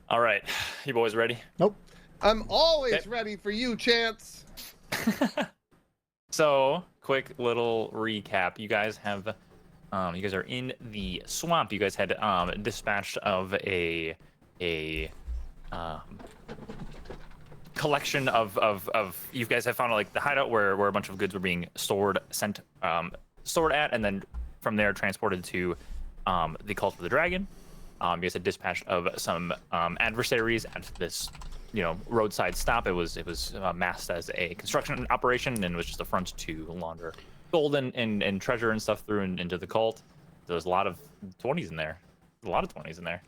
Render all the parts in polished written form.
All right, you boys ready? Nope. I'm always ready for you, Chance. So, quick little recap. You guys have, you guys are in the swamp. You guys had dispatched of a collection of. You guys have found like the hideout where a bunch of goods were being stored at, and then from there transported to the Cult of the Dragon. You guys had dispatched of some adversaries at this, roadside stop. It was masked as a construction operation, and it was just a front to launder gold and treasure and stuff through and into the cult. There's a lot of 20s in there. A lot of 20s in there.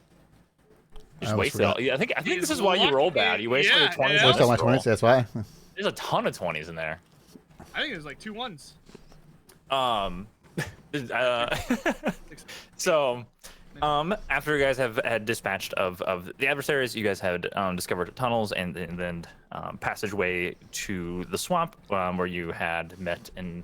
Just wasted. I think this is why you roll bad. You wasted your 20s. I wasted my 20s. That's why. There's a ton of 20s in there. I think there's like 2 1s. So, after you guys had dispatched of the adversaries, you guys had discovered tunnels and then passageway to the swamp, where you had met and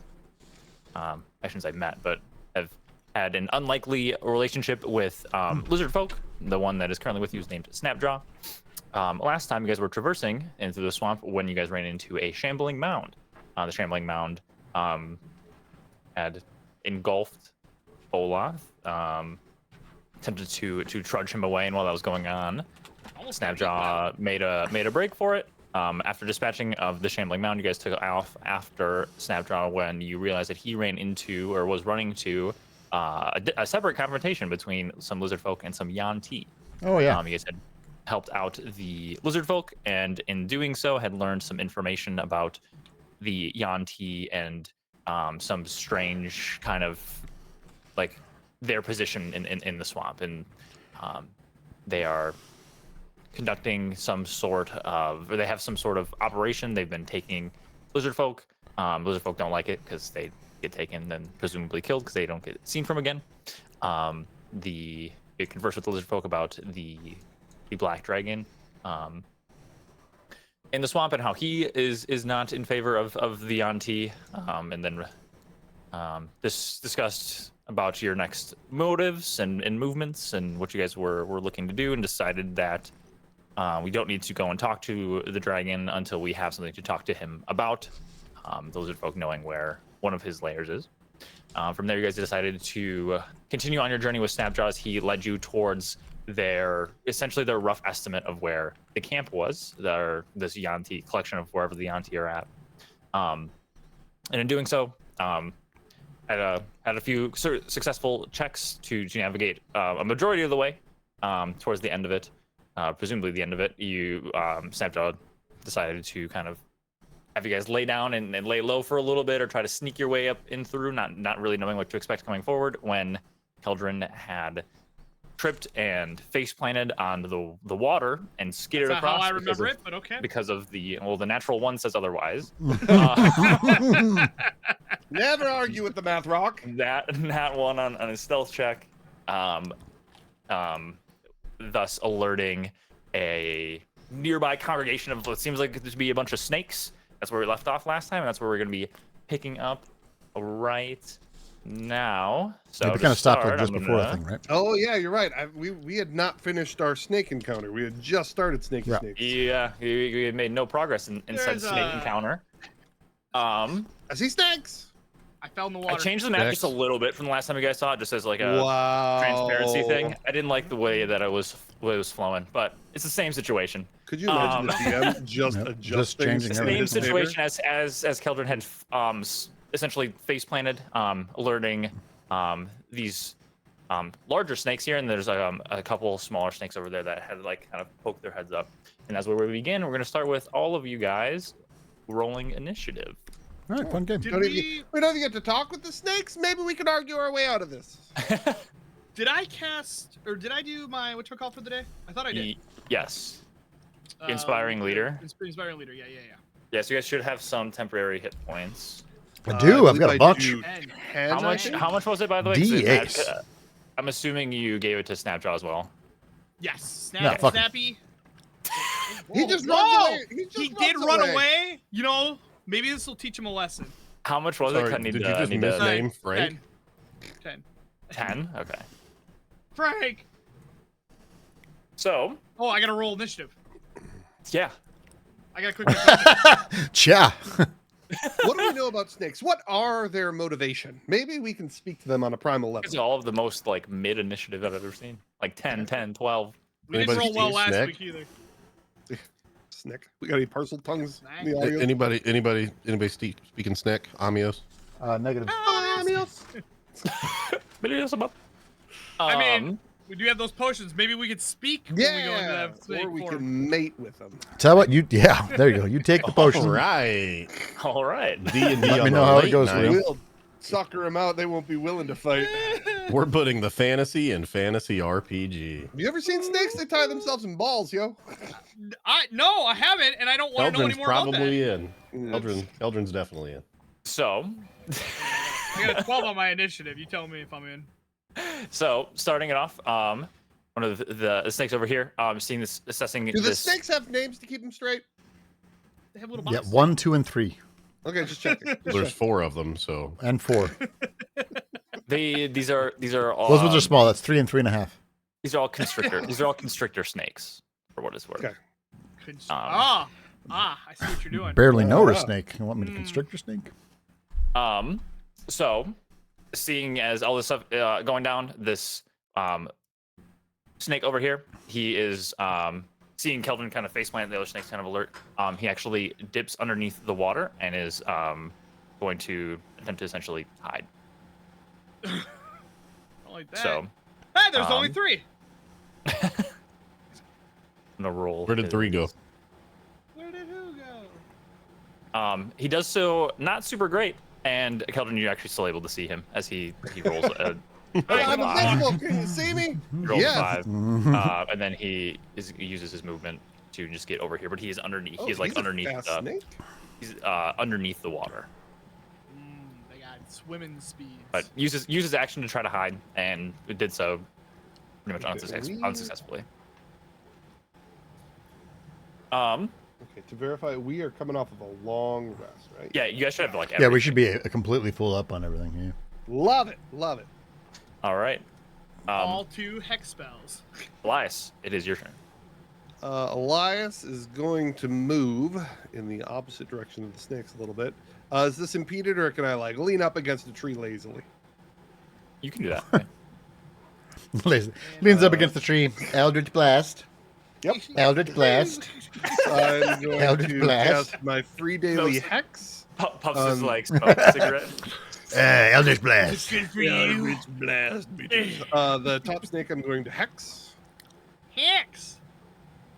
I shouldn't say met, but have had an unlikely relationship with lizard folk. The one that is currently with you is named Snapjaw. Last time you guys were traversing into the swamp when you guys ran into a shambling mound. The shambling mound had engulfed Olaf. Attempted to trudge him away, and while that was going on, Snapjaw made a break for it. After dispatching of the shambling mound, you guys took off after Snapjaw when you realized that he ran into or was running to a separate confrontation between some lizard folk and some Yanti. Oh yeah. You guys had helped out the lizard folk, and in doing so had learned some information about the Yanti and some strange kind of like their position in the swamp, and they are conducting some sort of, or they have some sort of operation. They've been taking lizard folk. Lizard folk don't like it because they get taken and presumably killed because they don't get seen from again. You converse with the lizard folk about the black dragon in the swamp and how he is not in favor of the Yanti, and then discussed about your next motives and movements and what you guys were looking to do, and decided that we don't need to go and talk to the dragon until we have something to talk to him about. Those are folk knowing where one of his lairs is. From there, you guys decided to continue on your journey with Snapjaw as he led you towards essentially their rough estimate of where the camp was, this Yanti collection of wherever the Yanti are at. And in doing so, had a few successful checks to navigate a majority of the way towards the end of it. Presumably the end of it, Snapjaw decided to kind of have you guys lay down and lay low for a little bit, or try to sneak your way up in through, not really knowing what to expect coming forward, when Keldrin had tripped and face planted on the water and skidded That's across. not how I remember it, but okay. Because of the natural one says otherwise. Never argue with the math rock. That one on his stealth check, thus alerting a nearby congregation of what seems like to be a bunch of snakes. That's where we left off last time, and that's where we're going to be picking up right now. So we kind of stopped just before the thing, right? Oh yeah, you're right. We had not finished our snake encounter. We had just started snakes. Yeah, we had made no progress in said snake encounter. I see snakes. I fell in the water. I changed the map just a little bit from the last time you guys saw it, just as like a transparency thing. I didn't like the way that it was flowing, but it's the same situation. Could you imagine the DM just changing same situation as Keldrin had essentially face planted, alerting these larger snakes here, and there's a couple smaller snakes over there that had like kind of poked their heads up. And that's where we begin. We're going to start with all of you guys rolling initiative. All right, fun game. We don't even get to talk with the snakes. Maybe we could argue our way out of this. Did I cast, or did I do my whatchamacallit for the day? I thought I did. Yes. Inspiring leader. Inspiring leader. Yeah. Yes, you guys should have some temporary hit points. I do. I've got a bunch. How much was it, by the way? D8. I'm assuming you gave it to Snapjaw as well. Yes. Snappy. He just runs away. He did run away. You know, maybe this will teach him a lesson. How much was it? Did you just misname Frank? 10. 10? Okay. Frank! So, Oh, I gotta roll initiative. Yeah. I gotta click my Cha. What do we know about snakes? What are their motivation? Maybe we can speak to them on a primal It's level. all of the most like mid initiative I've ever seen. Like 10, 10, 12. We didn't Anybody roll well see last Snick? week either. Snick. We got any parcel tongues in the A- audio? Anybody speaking snack? Amios? Negative. But it is about. I mean, we do have those potions. Maybe we could speak when we go into Yeah, that snake or we form. can mate with them. Tell what you. Yeah, there you go. You take the potion. All right. all right. D&D Let on me the know how it late goes, night. Will. We'll sucker them out. They won't be willing to fight. We're putting the fantasy in fantasy RPG. Have you ever seen snakes? They tie themselves in balls, yo. No, I haven't, and I don't want to know any Eldrin's more about probably that. in. Eldrin's definitely in. So, I got a 12 on my initiative. You tell me if I'm in. starting it off, one of the snakes over here, seeing this, assessing Do the this. snakes have names to keep them straight? They have little Yeah, boxes. 1, 2, and 3, Okay, just checking. Just There's checking. 4 of them, so and 4. These are all. Those ones are small. That's 3 and 3.5. These are all constrictor. These are all constrictor snakes, for what it's worth. Okay. I see what you're doing. Barely know her yeah. snake. You want me to constrict your snake? So, seeing as all this stuff going down, this snake over here, he is seeing Kelvin kind of faceplant, the other snake's kind of alert. He actually dips underneath the water and is going to attempt to essentially hide. Not like that. So, Hey, there's only um, 3. I'm gonna roll. where did 3 go? Where did who go? He does so not super great, and Kelvin, you're actually still able to see him as he rolls a. I'm five. invisible. Can you see me? He rolls a Yes. 5, and then he uses his movement to just get over here, but he is underneath. Oh, he's like he's a underneath. fast snake. He's underneath the water, They got swimming speeds. but uses action to try to hide, and it did so pretty much Okay, unsuccessfully. Okay, to verify, we are coming off of a long rest, right? Yeah, you guys should have like. Yeah, we should be completely full up on everything. Yeah. Love it. Love it. All right. All 2 hex spells. Elias, it is your turn. Elias is going to move in the opposite direction of the snakes a little bit. Is this impeded, or can I like lean up against a tree lazily? You can do that. Leans up against the tree. Eldritch Blast. Yep. Eldritch Blast. I'm going Eldritch to Blast. cast my 3 daily Those- hex. Puffs his Um, like smoke a cigarette. Eldritch Blast. Good for you. Blast. The top snake I'm going to hex, Hex.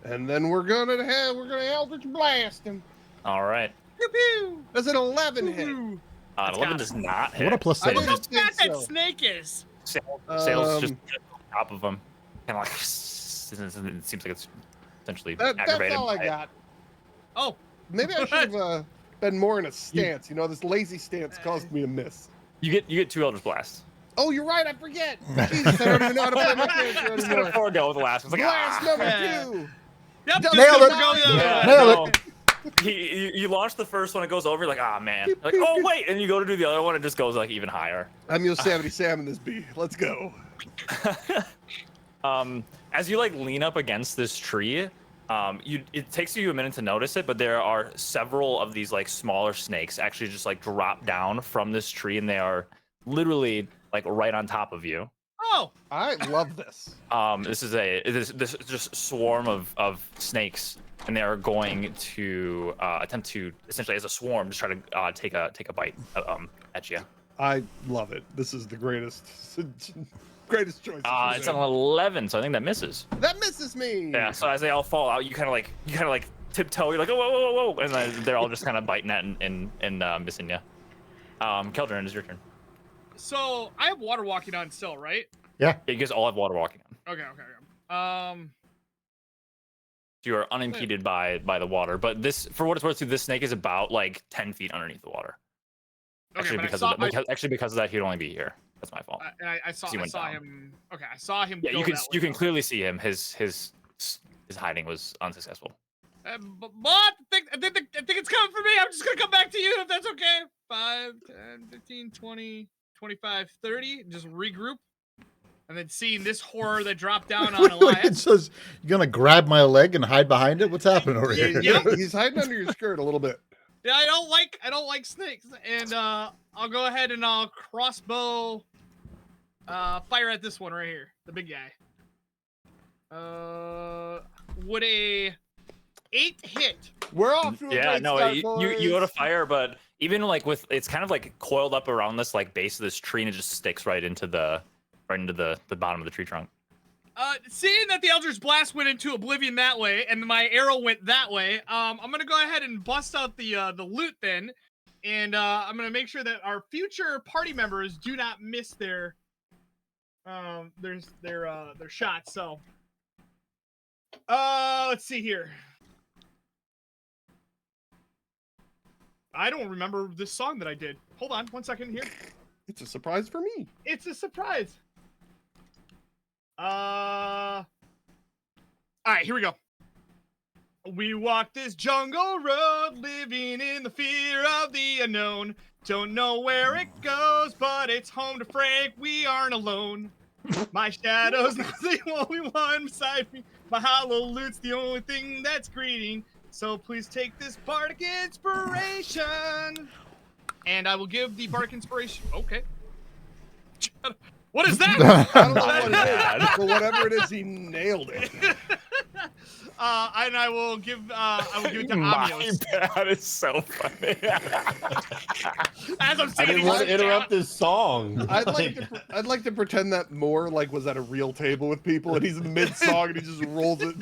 and then we're gonna Eldritch Blast him. All right. Pew pew. Does an 11 hit? Ooh. 11 got does not hit. What a plus I save. didn't How think fat that so. snake is. Sales just Um, on top of him, kind of like it seems like it's essentially That's aggravated. all I by it. got. Oh, Maybe I should have been more in a stance. You know, this lazy stance caused me to miss. You get 2 Eldritch Blasts. Oh, you're right. I forget. Jesus, I don't even know how to play my character Just gonna anymore. forego with the last one. It's like, Blast number Yeah. 2. yep. Nailed Just it. go the other yeah, way. Nailed no. You launch the first one, it goes over, you're like, ah man. You're like, oh wait, and you go to do the other one, it just goes like even higher. I'm Yosemite Sam in this bee. Let's go. As you like lean up against this tree, it takes you a minute to notice it, but there are several of these like smaller snakes actually just like drop down from this tree, and they are literally like right on top of you. Oh, I love this. This is just swarm of snakes, and they are going to attempt to essentially as a swarm just try to take a bite at you. I love it. This is the greatest choice. It's an 11, so I think that misses. That misses me. Yeah. So as they all fall out, you kind of like tiptoe. You're like, oh, whoa, whoa, whoa, whoa, and then they're all just kind of biting at and missing you. Keldrin, it's your turn. so I have water walking on still, right? Yeah, you guys all have water walking on. Okay. Okay. So you are unimpeded by the water, but this, for what it's worth, this snake is about like 10 feet underneath the water. Okay, Actually, but because of that, he'd only be here. That's my fault. I saw He went down. him. Okay, I saw him. Yeah, go you can that way. clearly see him. His hiding was unsuccessful. But I think it's coming for me. I'm just gonna come back to you if that's okay. 5, 10, 15, 20, 25, 30. Just regroup. and then seeing this horror that dropped down on It Elias. says, "You gonna grab my leg and hide behind it? What's happening over here?" He's hiding under your skirt a little bit. Yeah, I don't like snakes, and I'll go ahead and I'll crossbow fire at this one right here, the big guy. Would a 8 hit? We're off to a Yeah, great no, start, you boys. go to fire, but even like with it's kind of like coiled up around this like base of this tree, and it just sticks right into the bottom of the tree trunk. Seeing that the Eldritch Blast went into oblivion that way, and my arrow went that way, I'm gonna go ahead and bust out the loot then, and I'm gonna make sure that our future party members do not miss their shots. So, let's see here. I don't remember this song that I did. Hold on, 1 second here. It's a surprise for me. It's a surprise. All right, here we go. We walk this jungle road, living in the fear of the unknown. Don't know where it goes, but it's home to Frank. We aren't alone. My shadow's not the only one beside me. My hollow loot's the only thing that's greeting. So please take this bardic inspiration. And I will give the bardic inspiration. Okay. What is that? I don't know what it is, but whatever it is, he nailed it. And I will give it to My Amios. bad, it's so funny. As I'm I saying, didn't want to interrupt this song. I'd like to pretend that more like was at a real table with people, and he's in the mid song and he just rolls it.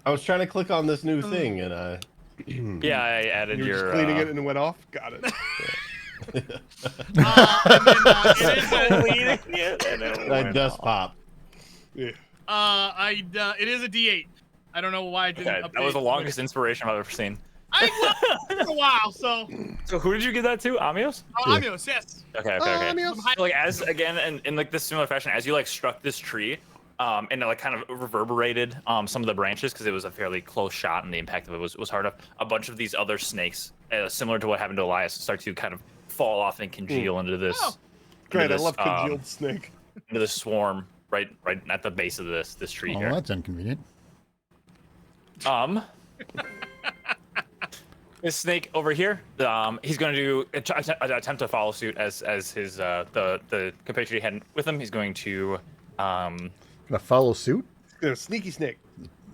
I was trying to click on this new thing, and Yeah, I added You were your just cleaning it and it went off. Got it. and then, I just popped. Yeah. it is a D8. I don't know why I didn't. Okay, that was the longest inspiration I've ever seen. I for a while, so. So who did you give that to? Amios? Amios, yes. Okay. Amios. So, like as again in like this similar fashion, as you like struck this tree, and it like kind of reverberated some of the branches because it was a fairly close shot and the impact of it was hard enough. A bunch of these other snakes, similar to what happened to Elias, start to kind of fall off and congeal into this. Oh. Great, I this, love congealed snake. into this swarm right at the base of this tree Oh, here. that's inconvenient. This snake over here, he's going to attempt to follow suit as his the compatriot he had with him. He's going to Gonna follow suit. Yeah, sneaky snake.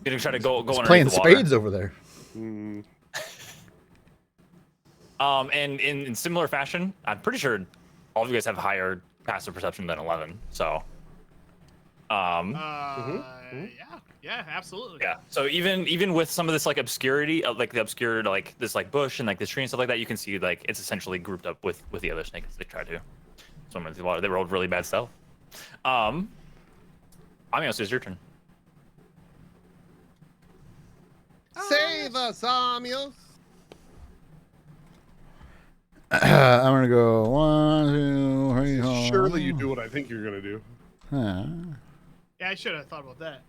gonna try to go He's underneath playing the water. spades over there. Mm. And in similar fashion, I'm pretty sure all of you guys have higher passive perception than 11. So, Yeah, absolutely. yeah. So even with some of this like obscurity, like the obscure like this like bush and like this tree and stuff like that, you can see like it's essentially grouped up with the other snakes. They try to swim into the water. They rolled really bad stealth. Amios, it's your turn. Save us, Amios. I'm gonna go 1, 2, 3, 4. Surely you do what I think you're gonna do. Yeah, I should have thought about that.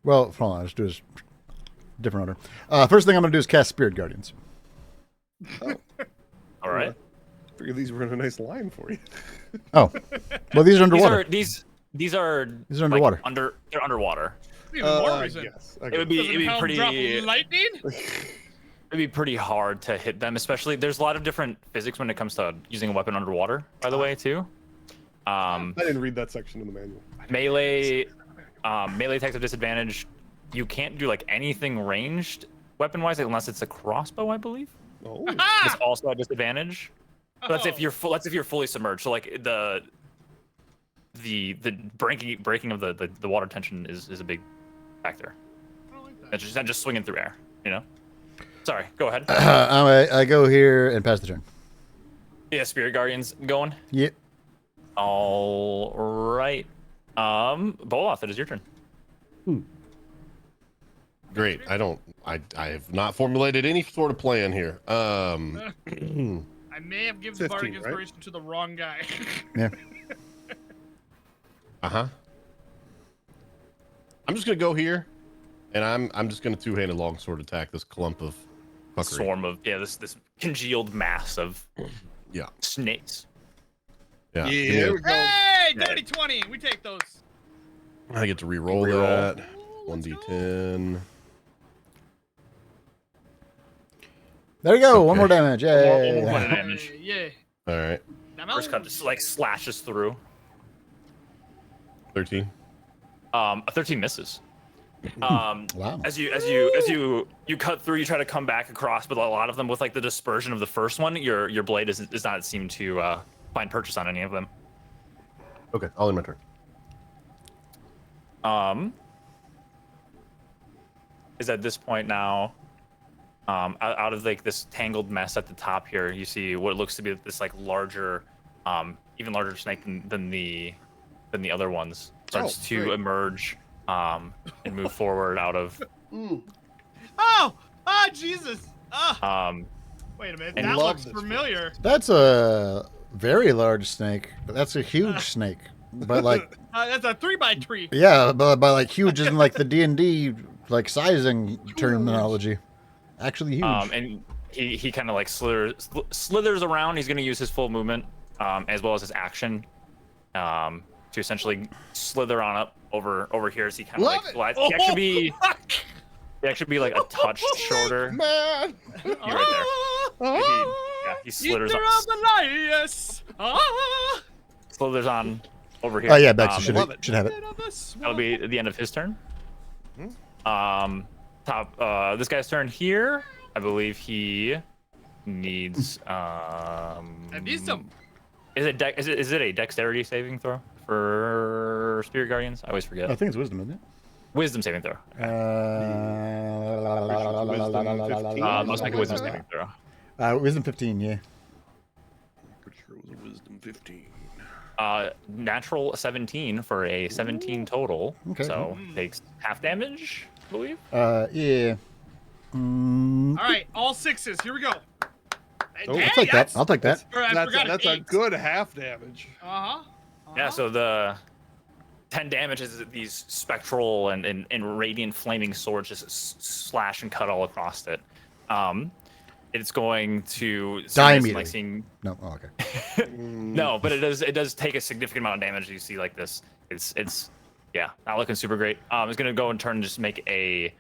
Well, hold on. Let's do this different order. First thing I'm gonna do is cast Spirit Guardians. All right. Figure these were in a nice line for you. Oh, well, these are underwater. These are These are underwater. Like, they're underwater. Even more reason. Yes. It would be Doesn't pretty. help drop lightning? It'd be pretty hard to hit them, especially there's a lot of different physics when it comes to using a weapon underwater, by the way, too. I didn't read that section in the manual. Melee attacks of disadvantage. You can't do like anything ranged weapon-wise unless it's a crossbow, I believe. Oh. It's also a disadvantage. But that's if you're fully submerged. So like the breaking of the water tension is a big factor. I don't like that. It's just not swinging through air, you know. Sorry, go ahead. I go here and pass the turn. Yeah, Spirit Guardians going. Yep. All right. Boloth, it is your turn. Great. I have not formulated any sort of plan here. I may have given the 15, bardic right? inspiration to the wrong guy. Yeah. I'm just gonna go here, and I'm just gonna two-handed longsword attack this clump of fuckery. Swarm of this congealed mass of Yeah. snakes. Yeah. Yeah, Give me there a- we go. Hey, Hey, dirty 20. We take those. I get to re-roll Reroll. that. 1d10. There you go. One Okay. more damage. Yay. One more damage. Yeah. All right. First cut just like slashes through. 13. A 13 misses. Wow. As you cut through, you try to come back across, but a lot of them with like the dispersion of the first one, your blade does not seem to find purchase on any of them. Okay, I'll end my turn. Is at this point now, out of like this tangled mess at the top here, you see what looks to be this like larger, even larger snake than the other ones starts to great. emerge, and move forward out of. Oh! Ah, Jesus! Ah! Wait a minute. and That love looks this familiar. That's a very large snake. But that's a huge snake. But like, That's a 3x3. yeah, but by like huge isn't like the D&D like sizing terminology. Actually huge. And he kind of like slithers around. He's going to use his full movement, as well as his action, to essentially slither on up over here as he kind of like flies. He actually be like a touch shorter. Man. You're right there. He slithers Eater up, of Elias. Ah! slithers on over here. Oh yeah, Bex, you love it. should have it. Bit of a swamp. That'll be the end of his turn. This guy's turn here. I believe he needs I need some. Is it a dexterity saving throw for Spirit Guardians? I always forget. I think it's wisdom, isn't it? Wisdom saving throw. Most likely wisdom saving throw. Wisdom 15, yeah. Pretty sure it was a wisdom 15. Natural 17 for a 17 total. Okay. So takes half damage, I believe. Yeah. All right, all sixes. Here we go. Oh, I'll take that. I'll take that. That's a good half damage. Uh-huh. Yeah, so the 10 damage is these spectral and radiant flaming swords just slash and cut all across it. It's going to Die like immediately. seeing No. Oh, okay. no, but it does take a significant amount of damage. You see like this. It's yeah, not looking super great. It's gonna go and turn and just make a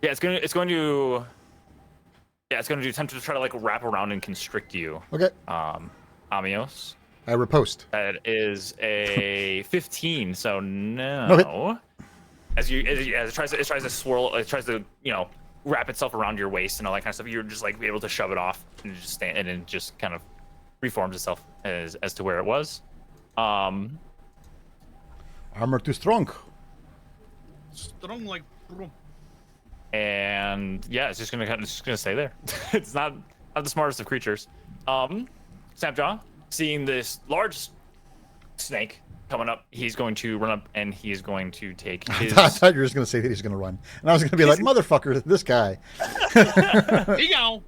it's going to attempt to try to like wrap around and constrict you. Okay. Amios. I riposte. That is a 15, so no. No hit. As it tries to swirl, it tries to wrap itself around your waist and all that kind of stuff. You're just like be able to shove it off and just stand, and it just kind of reforms itself as to where it was. Armor too strong. Strong like. And yeah, it's just gonna stay there. It's not the smartest of creatures. Snapjaw, seeing this large snake coming up, he's going to run up and he's going to take his. I thought you were just going to say that he's going to run. And I was going to be like, motherfucker, this guy. There you go.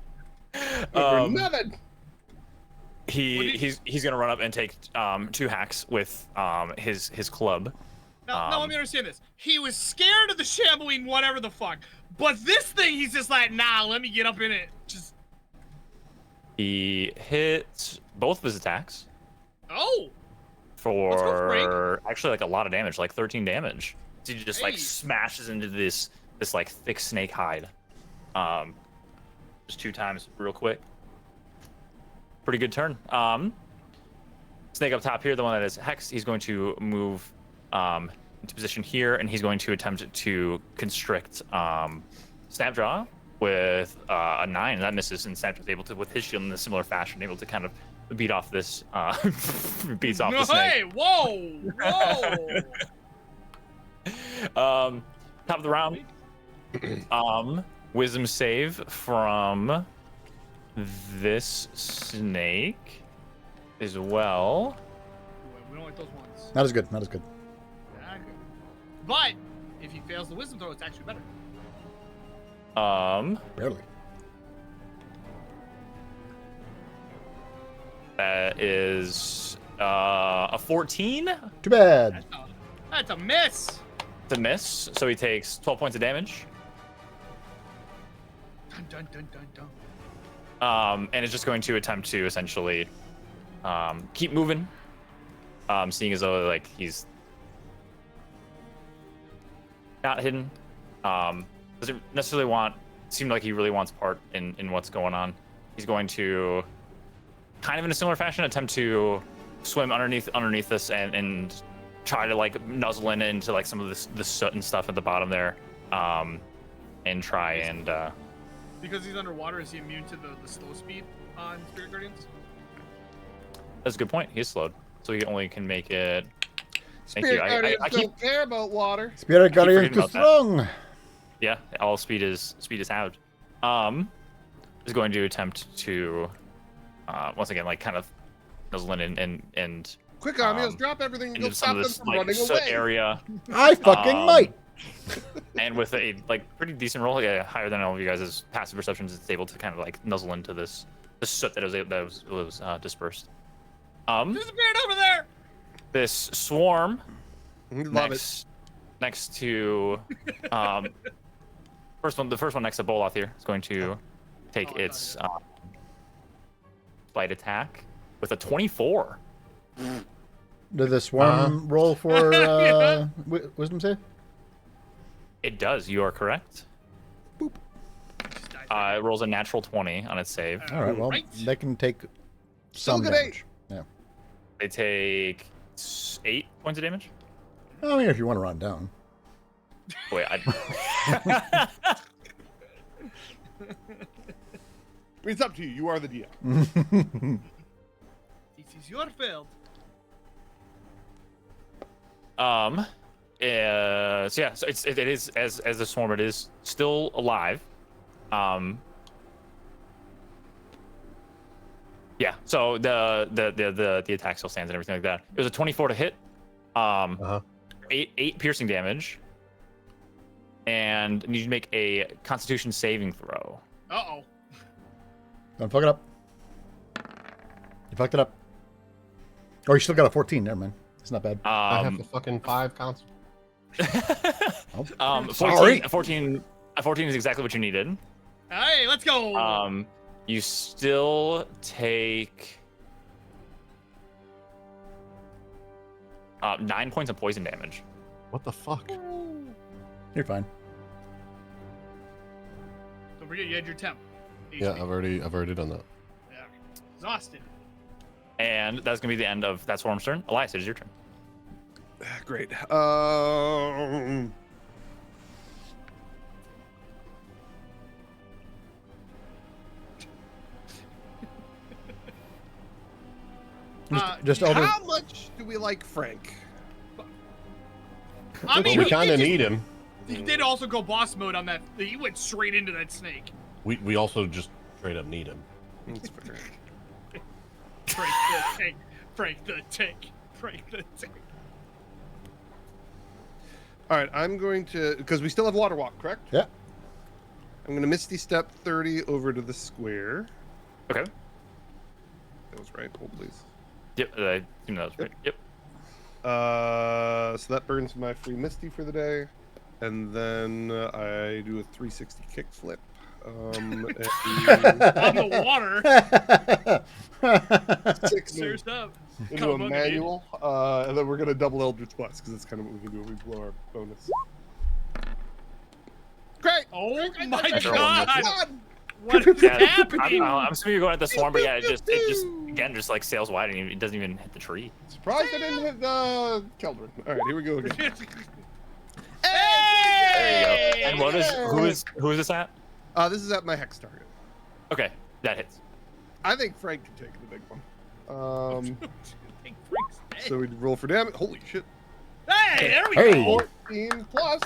Nothing. He's gonna run up and take 2 hacks with his club. No, let me understand this. He was scared of the shambling whatever the fuck. But this thing, he's just like, nah, let me get up in it. Just. He hits both of his attacks Oh. for actually like a lot of damage, like 13 damage. So he just like Hey. smashes into this like thick snake hide. Just 2 times real quick. Pretty good turn. Snake up top here, the one that is Hex, he's going to move into position here, and he's going to attempt to constrict Snapjaw with a 9. That misses, and Snapjaw's able to, with his shield in a similar fashion, able to kind of beat off this beats off the snake. Hey, whoa. Top of the round. Wisdom save from this snake as well. We don't like those ones. Not as good. Not as good. Yeah, good. But if he fails the wisdom throw, it's actually better. Barely. That is a 14. Too bad. That's a miss. It's a miss, so he takes 12 points of damage. Dun, dun, dun, dun, and it's just going to attempt to essentially keep moving, seeing as though like he's not hidden. Doesn't necessarily seem like he really wants part in what's going on. He's going to, kind of in a similar fashion, attempt to swim underneath this and try to like nuzzle into like some of the soot and stuff at the bottom there, and try and. Because he's underwater, is he immune to the slow speed on Spirit Guardians? That's a good point. He's slowed, so he only can make it. Thank Spirit you. Guardians I keep don't care about water. Spirit Guardian forgetting too about that. strong. Yeah, all speed is out. Is going to attempt to once again like kind of nuzzle in and Quick, Amios, drop everything and go into some stop of them this from like running soot away. area. I fucking might. And with a like pretty decent roll, yeah, higher than all of you guys' passive perceptions, it's able to kind of like nuzzle into the soot that was dispersed. There's a beard over there! This swarm Love it. next to the first one next to Boloth here is going to take its bite attack with a 24. Did the swarm roll for Yeah. wisdom save? It does. You are correct. Just died. It rolls a natural 20 on its save. All right, well, Right. they can take Still some good damage. Yeah. They take 8 points of damage. I mean, if you want to run down. Wait, I mean, it's up to you. You are the DM. This is your field. so yeah, so it is as the swarm, it is still alive. Yeah, so the attack still stands and everything like that. It was a 24 to hit. 8 piercing damage. And you need to make a Constitution saving throw. Uh-oh. Don't fuck it up. You fucked it up. Oh, you still got a 14. Never mind. It's not bad. I have a fucking 5 constant. 14 is exactly what you needed. Hey, let's go! You still take 9 points of poison damage. What the fuck? You're fine. Don't forget you had your temp. Yeah, I've already done that. Yeah. Exhausted. And that's gonna be the end of that swarm's turn. Elias, it is your turn. Great. Just Elder. How much do we like Frank? I Well, mean, we he kind of just- need him. He did also go boss mode on that. He went straight into that snake. We also just straight up need him. That's fair. Frank the tank. Frank the tank. Frank the tank. All right, I'm going to, because we still have Water Walk, correct? Yeah. I'm going to Misty Step 30 over to the square. Okay. That was right. Hold, please. Yep. I think that was right. Yep. So that burns my free Misty for the day. And then I do a 360 kickflip. On the water. 6 Surged up. into a manual. And then we're going to double Eldritch Blast because that's kind of what we can do when we blow our bonus. Great! Oh my That's all god! God! What is Yeah, happening? I'm assuming you're going at the swarm, but yeah, it just again just like sails wide and it doesn't even hit the tree. Surprised I didn't hit Keldrin. All right, here we go again. There you go. And who is this at? This is at my Hex target. Okay, that hits. I think Frank can take the big one. Big freaks dead. So we roll for damage. Holy shit. Hey, there we Hey. go. 14 plus.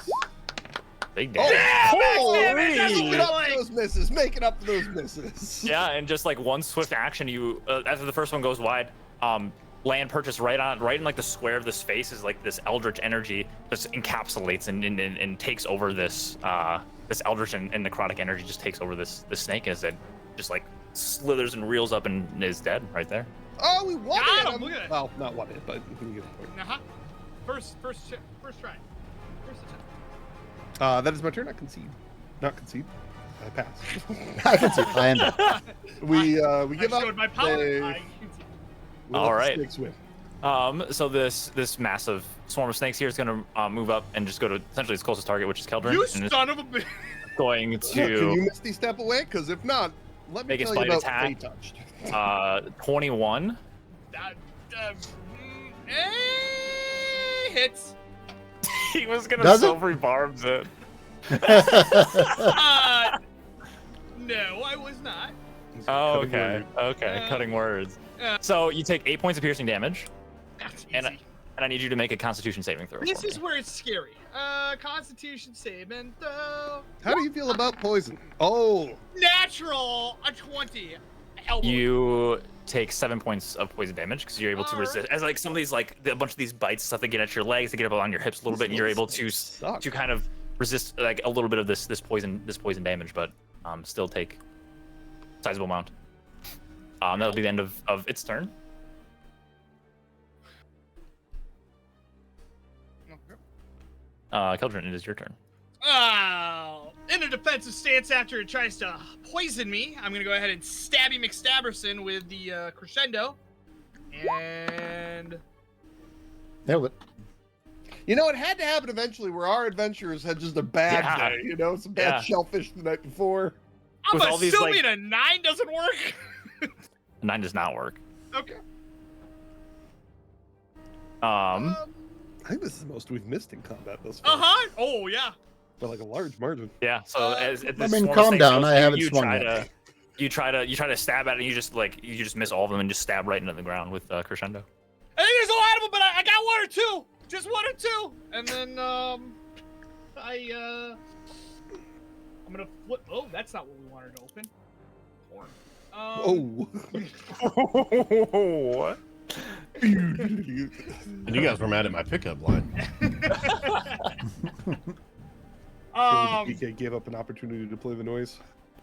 Big Oh, damage. making up for those misses. Making up for those misses. Yeah, and just like one swift action, you after the first one goes wide, land purchase right in like the square of this face is like this eldritch energy just encapsulates and takes over this this eldritch and necrotic energy just takes over this snake as it just like slithers and reels up and is dead right there. Oh, we won Got it. him, look at it. Well, not won it, but we can get the point. Uh-huh. First try. First attempt. That is my turn. Not concede. I pass. I can see. I am done. We give I up. showed my power. They- I- we let All the right. snakes win. So this massive swarm of snakes here is going to move up and just go to essentially its closest target, which is Keldrin. You and it's son of a bitch. going Look, can you to misty step away? Because if not, let me Make its tell you bite about attack. Fey Touched. 21. Hits. He was going to Does it? silvery barbs it. No, I was not. Oh, Cutting okay. word. Okay, cutting words. Uh, So you take 8 points of piercing damage, That's easy. and I need you to make a Constitution saving throw. This for is me. where it's scary. Constitution saving throw. How do you feel about poison? Oh, Natural, a 20. Elbow. You take 7 points of poison damage because you're able to Alright. resist. As like some of these like a bunch of these bites and stuff, they get at your legs, they get up on your hips a little bit, and you're able to suck. kind of resist like a little bit of this poison damage, but still take sizable amount. That'll be the end of its turn. Keldrin, it is your turn. Oh, in a defensive stance after it tries to poison me, I'm gonna go ahead and stabby McStabberson with the crescendo, and Nailed it. you know, it had to happen eventually where our adventurers had just a bad Yeah. day. You know, some bad Yeah. shellfish the night before. I'm With all these, assuming like- a 9 doesn't work. 9 does not work. Okay. Um, I think this is the most we've missed in combat thus far. Oh yeah. By like a large margin. yeah. So as this mean, swarm of calm snakes down, goes, I haven't you swung try yet. you try to stab at it, and you just miss all of them and just stab right into the ground with crescendo. I think there's a lot of them, but I got 1 or 2. Just 1 or 2. And then I'm gonna flip. Oh, that's not what we wanted to open. Horn. Oh. What? And you guys were mad at my pickup line. PK gave up an opportunity to play the noise.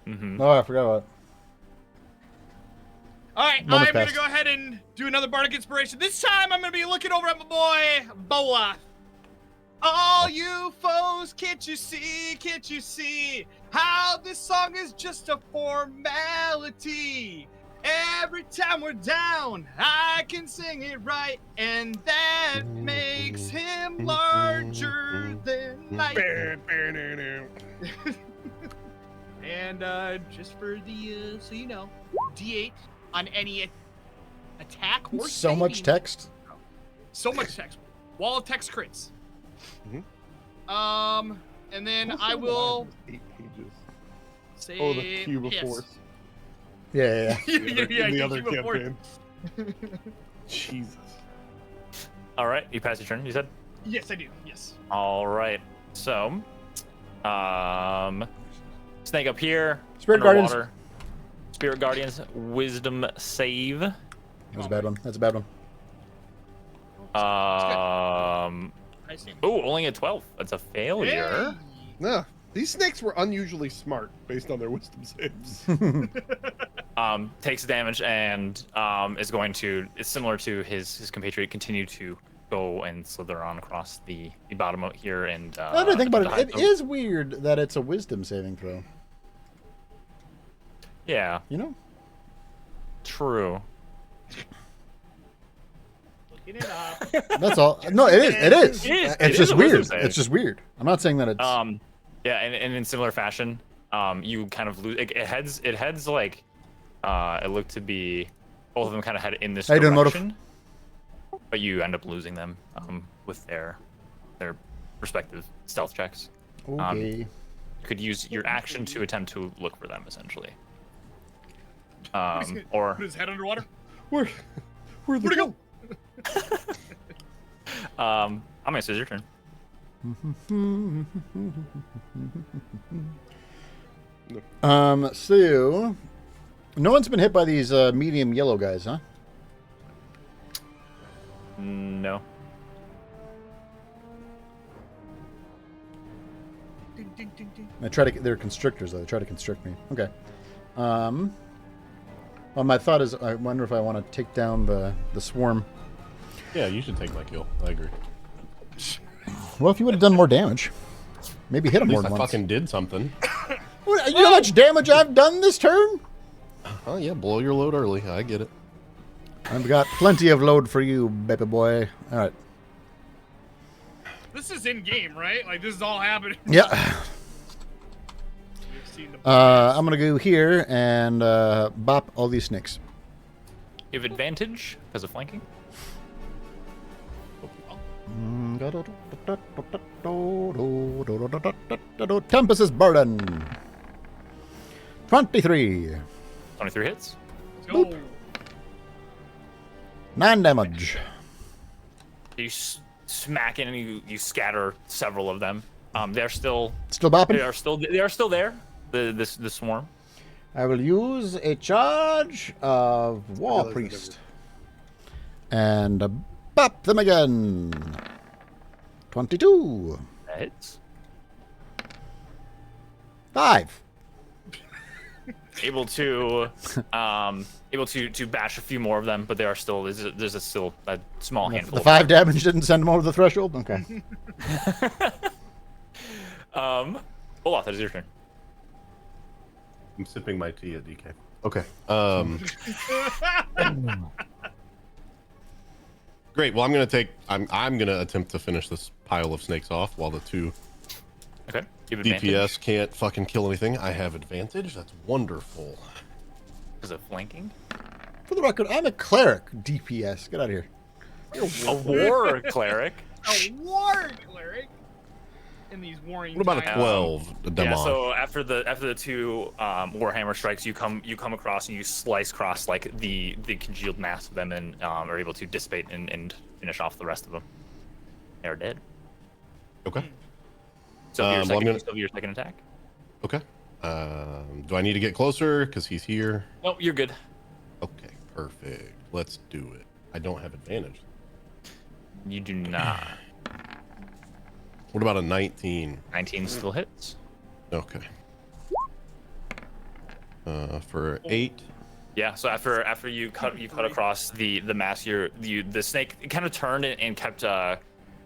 Mm-hmm. Oh, I forgot about it. All right, Moment's I'm gonna passed. go ahead and do another bardic inspiration. This time, I'm gonna be looking over at my boy Bola. All you foes, can't you see how this song is just a formality? Every time we're down, I can sing it right, and that makes him larger than life. And just for the so you know, D8 on any attack or So much saving. text. So much text. Wall of text crits. Mhm. And then I will 8 pages. say Oh, the Cube of piss. Force. Yeah. Yeah, in the you other keep it forward. campaign. Jesus. All right, you pass your turn. You said. Yes, I do. Yes. All right. So, snake up here. Spirit Guardians. underwater. Spirit Guardians. Wisdom save. That's a bad one. That's a bad one. I see. Oh, only a 12. That's a failure. No, these snakes were unusually smart based on their wisdom saves. Takes damage and is going to. It's similar to his compatriot. Continue to go and slither on across the bottom out here and. Now that I think about hide it, it them. is weird that it's a wisdom saving throw. Yeah, You know? true. Looking it up. That's all. No, it is. It is. It is. It's It is just a wisdom weird. save. It's just weird. I'm not saying that it's. Yeah, and in similar fashion, you kind of lose. It heads like, it looked to be, both of them kind of head in this How you doing, Motive? direction, but you end up losing them with their respective stealth checks. Okay. You could use your action to attempt to look for them, essentially. Or Put his head underwater. Where'd Where'd it go? I'm gonna say it's your turn. So no one's been hit by these medium yellow guys, huh? No. Ding, ding, ding, ding. They're constrictors though. They try to constrict me. Okay. Well, my thought is, I wonder if I want to take down the swarm. Yeah, you should take my kill. I agree. Well, if you would have done more damage, maybe hit him At more least than I once. fucking did something. Well, you know how much damage I've done this turn? Oh yeah, blow your load early. I get it. I've got plenty of load for you, baby boy. All right. This is in game, right? Like this is all happening. Yeah. We've seen the I'm gonna go here and bop all these snakes. You have advantage because of flanking. Tempest's Burden. 23. 23 hits. Let's go. 9 damage. You smack in and you scatter several of them. They're still Still bopping? they are still there. The swarm. I will use a charge of War Priest. And bop them again. 22. That hits. 5. Able to bash a few more of them, but there are still there's still a small handful. The 5 damage didn't send them over the threshold? Okay. Olaf, that is your turn. I'm sipping my tea at DK. Okay. Great. Well, I'm gonna attempt to finish this pile of snakes off while the two Okay. Give advantage. DPS can't fucking kill anything. I have advantage. That's wonderful. Because of flanking. For the record, I'm a cleric DPS. Get out of here. A war cleric. A war cleric. In these warring. What about a times. 12? Yeah. So after the two warhammer strikes, you come across and you slice across like the congealed mass of them and are able to dissipate and finish off the rest of them. They're dead. Okay. So your well, your second attack. Okay. Do I need to get closer because he's here? No, you're good. Okay, perfect. Let's do it. I don't have advantage. You do not. What about a 19? 19 still hits. Okay. For 8. Yeah. So after you cut across the mass, the snake kind of turned and kept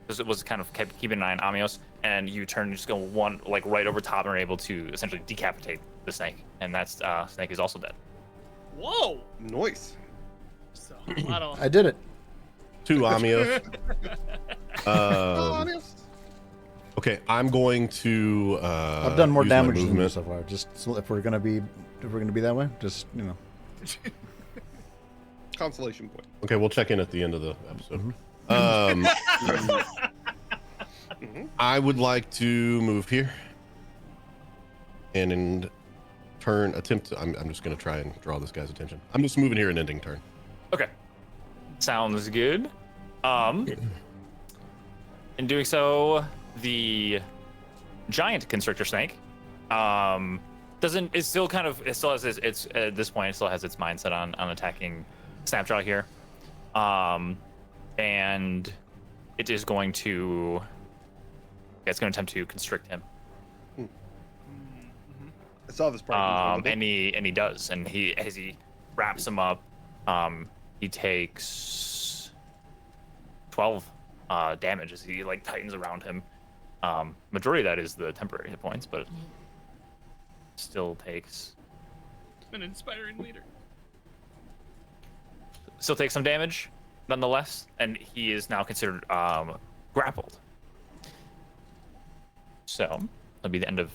was kind of kept keeping an eye on Amios, and you turn and just go one like right over top and are able to essentially decapitate the snake, and that's snake is also dead. Whoa. Nice. So I don't. I did it. 2 Amios. Honest. Okay, I'm going to. I've done more use my damage than you movement. so far. Just so if we're gonna be that way, just you know. Consolation point. Okay, we'll check in at the end of the episode. I would like to move here and in turn attempt to, I'm just going to try and draw this guy's attention. I'm just moving here and ending turn. Okay. Sounds good. In doing so, the giant constrictor snake it still has its at this point it still has its mindset on attacking Snapjaw here. And it is going to attempt to constrict him. I saw this part. And he does, and as he wraps him up, he takes 12 damage as he like tightens around him. Majority of that is the temporary hit points, but still takes An inspiring leader. Still takes some damage, nonetheless, and he is now considered grappled. So that'll be the end of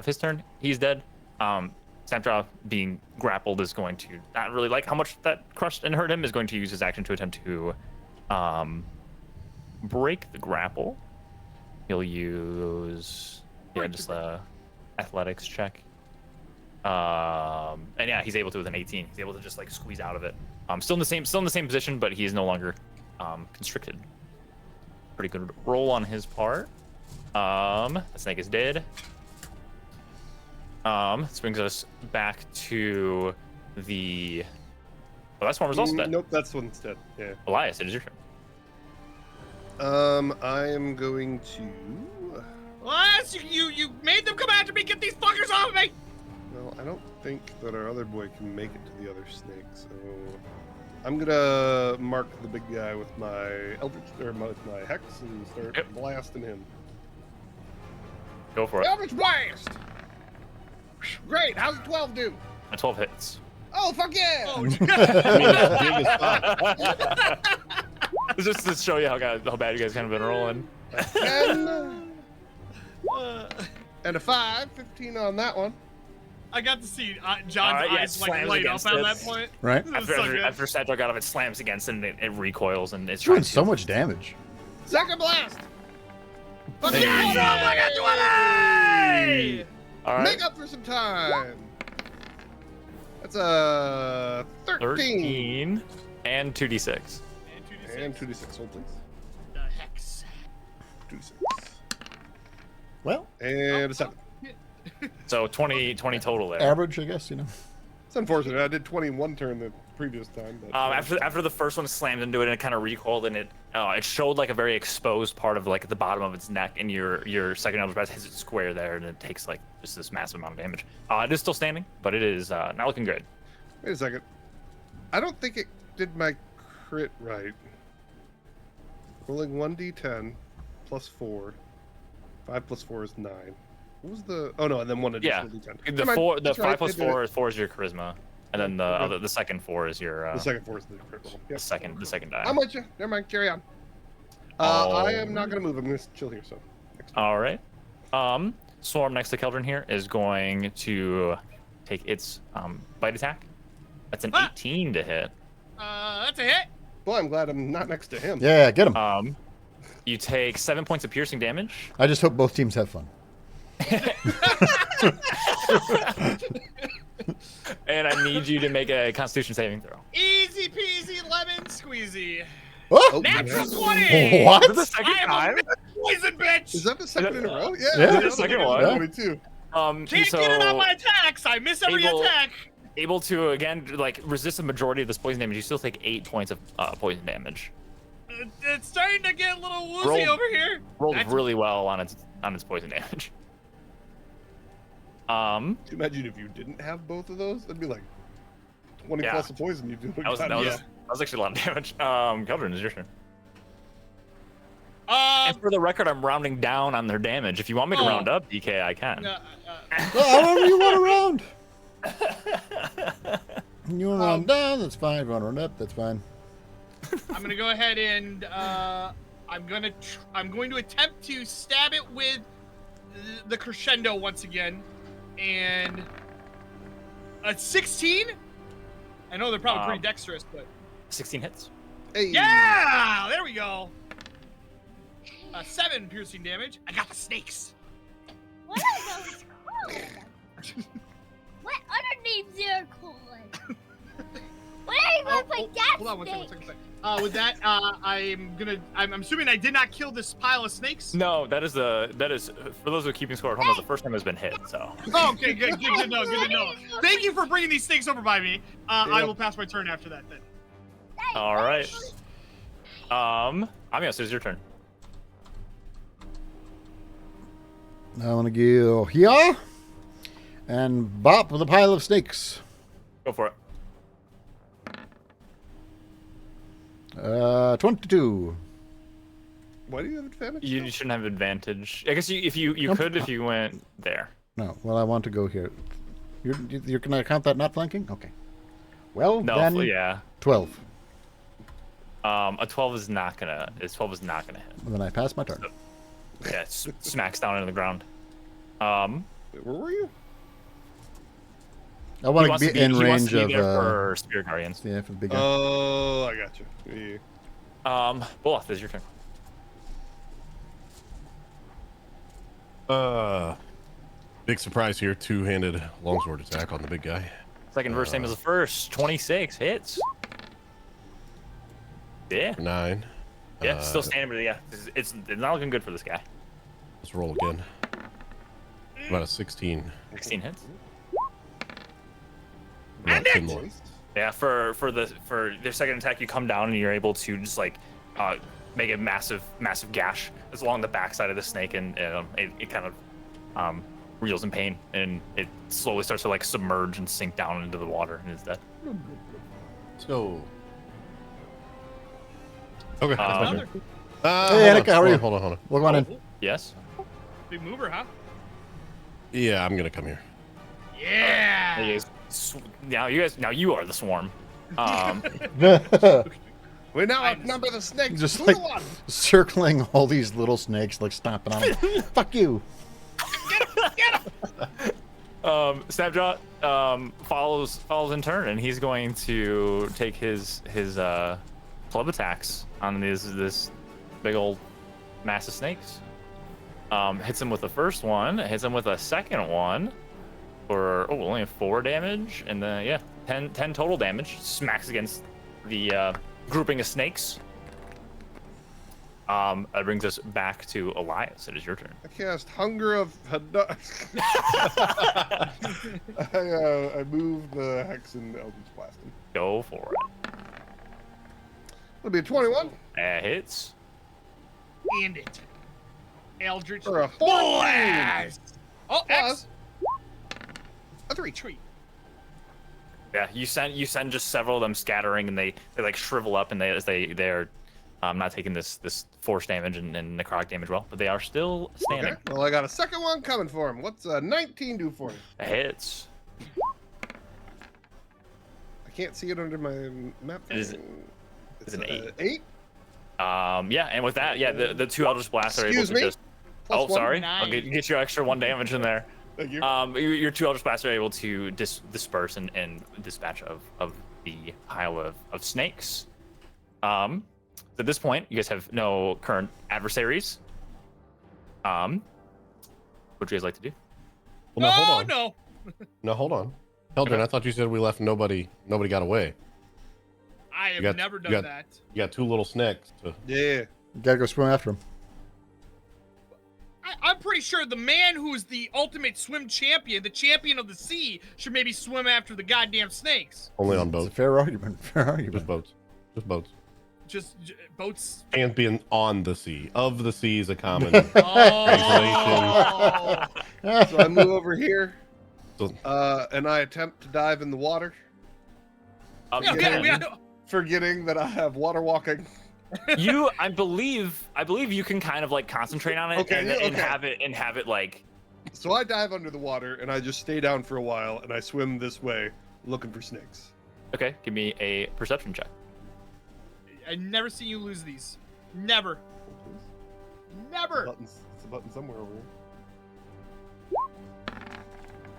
his turn. He's dead. Snapjaw being grappled is going to not really like how much that crushed and hurt him. Is going to use his action to attempt to break the grapple. He'll use just a athletics check. And yeah, he's able to with an 18. He's able to just like squeeze out of it. Still in the same position, but he is no longer constricted. Pretty good roll on his part. The snake is dead. This brings us back to the. Oh, that swarm is also dead. Nope, that's one's dead. Yeah. Elias, it is your turn. I am going to. What? You made them come after me. Get these fuckers off of me. Well, I don't think that our other boy can make it to the other snake, so I'm gonna mark the big guy with my eldritch or with my hex and start blasting him. Go for it. Eldritch blast. Great. How's 12 do? A 12 hits. Oh, fuck yeah. Oh, I mean, it's big as fuck. Just to show you how bad you guys kind of been rolling. 10 and a 5. 15 on that one. I got to see John's Alright, yeah, eyes like slams light up against at it. that point. Right? This is so good. After Sadra got off, it slams against it and it recoils and it's Doing trying so to. much damage. Second blast. Fuck Hey. yeah. Hey! All right. Make up for some time. That's a 13. 13 and 2d6. And 2d6. Hold, please. The hex. 2d6. Well, And a 7. So 20 total there. average, I guess, you know. It's unfortunate. I did 20 in one turn the previous time. But, After the first one slammed into it and it kind of recoiled and it showed like a very exposed part of like the bottom of its neck, and your second Eldritch Blast hits it square there and it takes like just this massive amount of damage. It is still standing, but it is not looking good. Wait a second. I don't think it did my crit right. Rolling 1d10 plus 4. 5 plus 4 is 9. What was the? Oh no, and then one additional d10. The Never mind. four, the That's 5 right, plus they did 4 it. is your charisma, and then the second 4 is your The second 4 is the crit roll. the Yep. second die. I'm with you. Never mind. Carry on. I am not gonna move. I'm gonna chill here. So. Next All right. Swarm next to Keldrin here is going to take its bite attack. That's an 18 to hit. That's a hit. Well, I'm glad I'm not next to him. Yeah, get him. You take 7 points of piercing damage. I just hope both teams have fun. And I need you to make a Constitution saving throw. Easy peasy lemon squeezy. Oh! Natural 20. What? Is it the second I am time? a poison bitch. Is that the second in a row? Yeah. Yeah. The second one. Yeah. 22. Can't get it on my attacks. I miss every attack. Able to again like resist the majority of this poison damage. You still take 8 points of poison damage. It's starting to get a little woozy over here. Rolled That's- really well on its poison damage. Can you imagine if you didn't have both of those? That'd be like 20 Yeah. plus of poison you do. That was actually a lot of damage. Keldrin, is your turn. And for the record, I'm rounding down on their damage. If you want me to round up, DK, I can. However you want to round. You want to round down, that's fine. If you want to round up, that's fine. I'm gonna go ahead and I'm going to attempt to stab it with the crescendo once again, and a 16. I know they're probably pretty dexterous, but 16 hits. Hey. yeah, there we go. 7 piercing damage. I got the snakes. What are those called? What other names are called? What are you going like that? Hold on one second. With that, I'm assuming I did not kill this pile of snakes. No, that is for those who are keeping score at home. That's the first time it's been hit. So. Oh, okay, good to know. Good to know. Thank you for bringing these snakes over by me. I will pass my turn after that then. All right. Amios, it's your turn. I want to go here and bop with a pile of snakes. Go for it. 22. Why do you have advantage? You shouldn't have advantage. I guess if you could if you went there. No, well, I want to go here. You're going to count that not flanking? Okay. Well, No, then yeah. 12. A 12 is not gonna. Hit. Then I pass my turn. Yeah, it smacks down into the ground. Wait, where were you? I want He wants to be in he wants range to be of there for Spirit Guardians. yeah, for the big guy. Oh, I got you. Yeah. Bulloth, is your turn. Big surprise here. Two-handed longsword attack on the big guy. Second verse, same as the first. 26 hits. Yeah. 9. Yeah, still standing, but yeah, it's not looking good for this guy. Let's roll again. About a 16. 16 hits. About 10 more. Yeah, for their second attack, you come down and you're able to just like make a massive gash that's along the backside of the snake, and it kind of reels in pain, and it slowly starts to like submerge and sink down into the water, and is dead. Let's go. Okay. that's my turn. Hey, Annika, how are you? Hold on. Welcome on in. Yes. Big mover, huh? Yeah, I'm gonna come here. Yeah. You guys, now you are the swarm. We now outnumber the snakes. Just 2 like to 1. circling all these little snakes, like stomping on them. Fuck you. Snapjot follows in turn, and he's going to take his club attacks on this big old mass of snakes. Hits him with the first one, hits him with a second one for only 4 damage, and then 10 total damage. Smacks against the grouping of snakes. That brings us back to Elias. It is your turn. I cast Hunger of I move the Hex and Eldritch Blast him. Go for it. It'll be a 21. That hits. And it. Eldritch For a 14. Blast. Oh, Plus X. a 3. Treat. Yeah, you send just several of them scattering, and they like shrivel up, and they're not taking this force damage and necrotic damage well, but they are still standing. Okay. Well, I got a second one coming for him. What's 19 do for you? That hits. I can't see it under my map. It's an 8. 8? Yeah, and with that, the 2 Eldritch Blasts are able Excuse to me? just. Plus Oh, one. sorry. Nice. I'll get you extra 1 damage in there. Thank you. Your 2 Eldritch Blasts are able to disperse and dispatch of the pile of snakes. At this point, you guys have no current adversaries. What would you guys like to do? Well, now, hold on. No. No, hold on. Heldren, I thought you said we left nobody got away. I have got- never you done got- that. You got 2 little snakes. Yeah. You gotta go swim after him. I'm pretty sure the man who's the ultimate swim champion, the champion of the sea, should maybe swim after the goddamn snakes. Only on It's a boats. fair argument. Fair argument. Just boats. Just boats. Just boats. And being on the sea. Of the sea is a common. Oh. So I move over here, So- and I attempt to dive in the water, Yeah, You forgetting that I have water walking. I believe you can kind of like concentrate on it Okay, and okay. have it like. So I dive under the water, and I just stay down for a while, and I swim this way, looking for snakes. Okay, give me a perception check. I never seen you lose these. Never. Never. It's a button somewhere over here.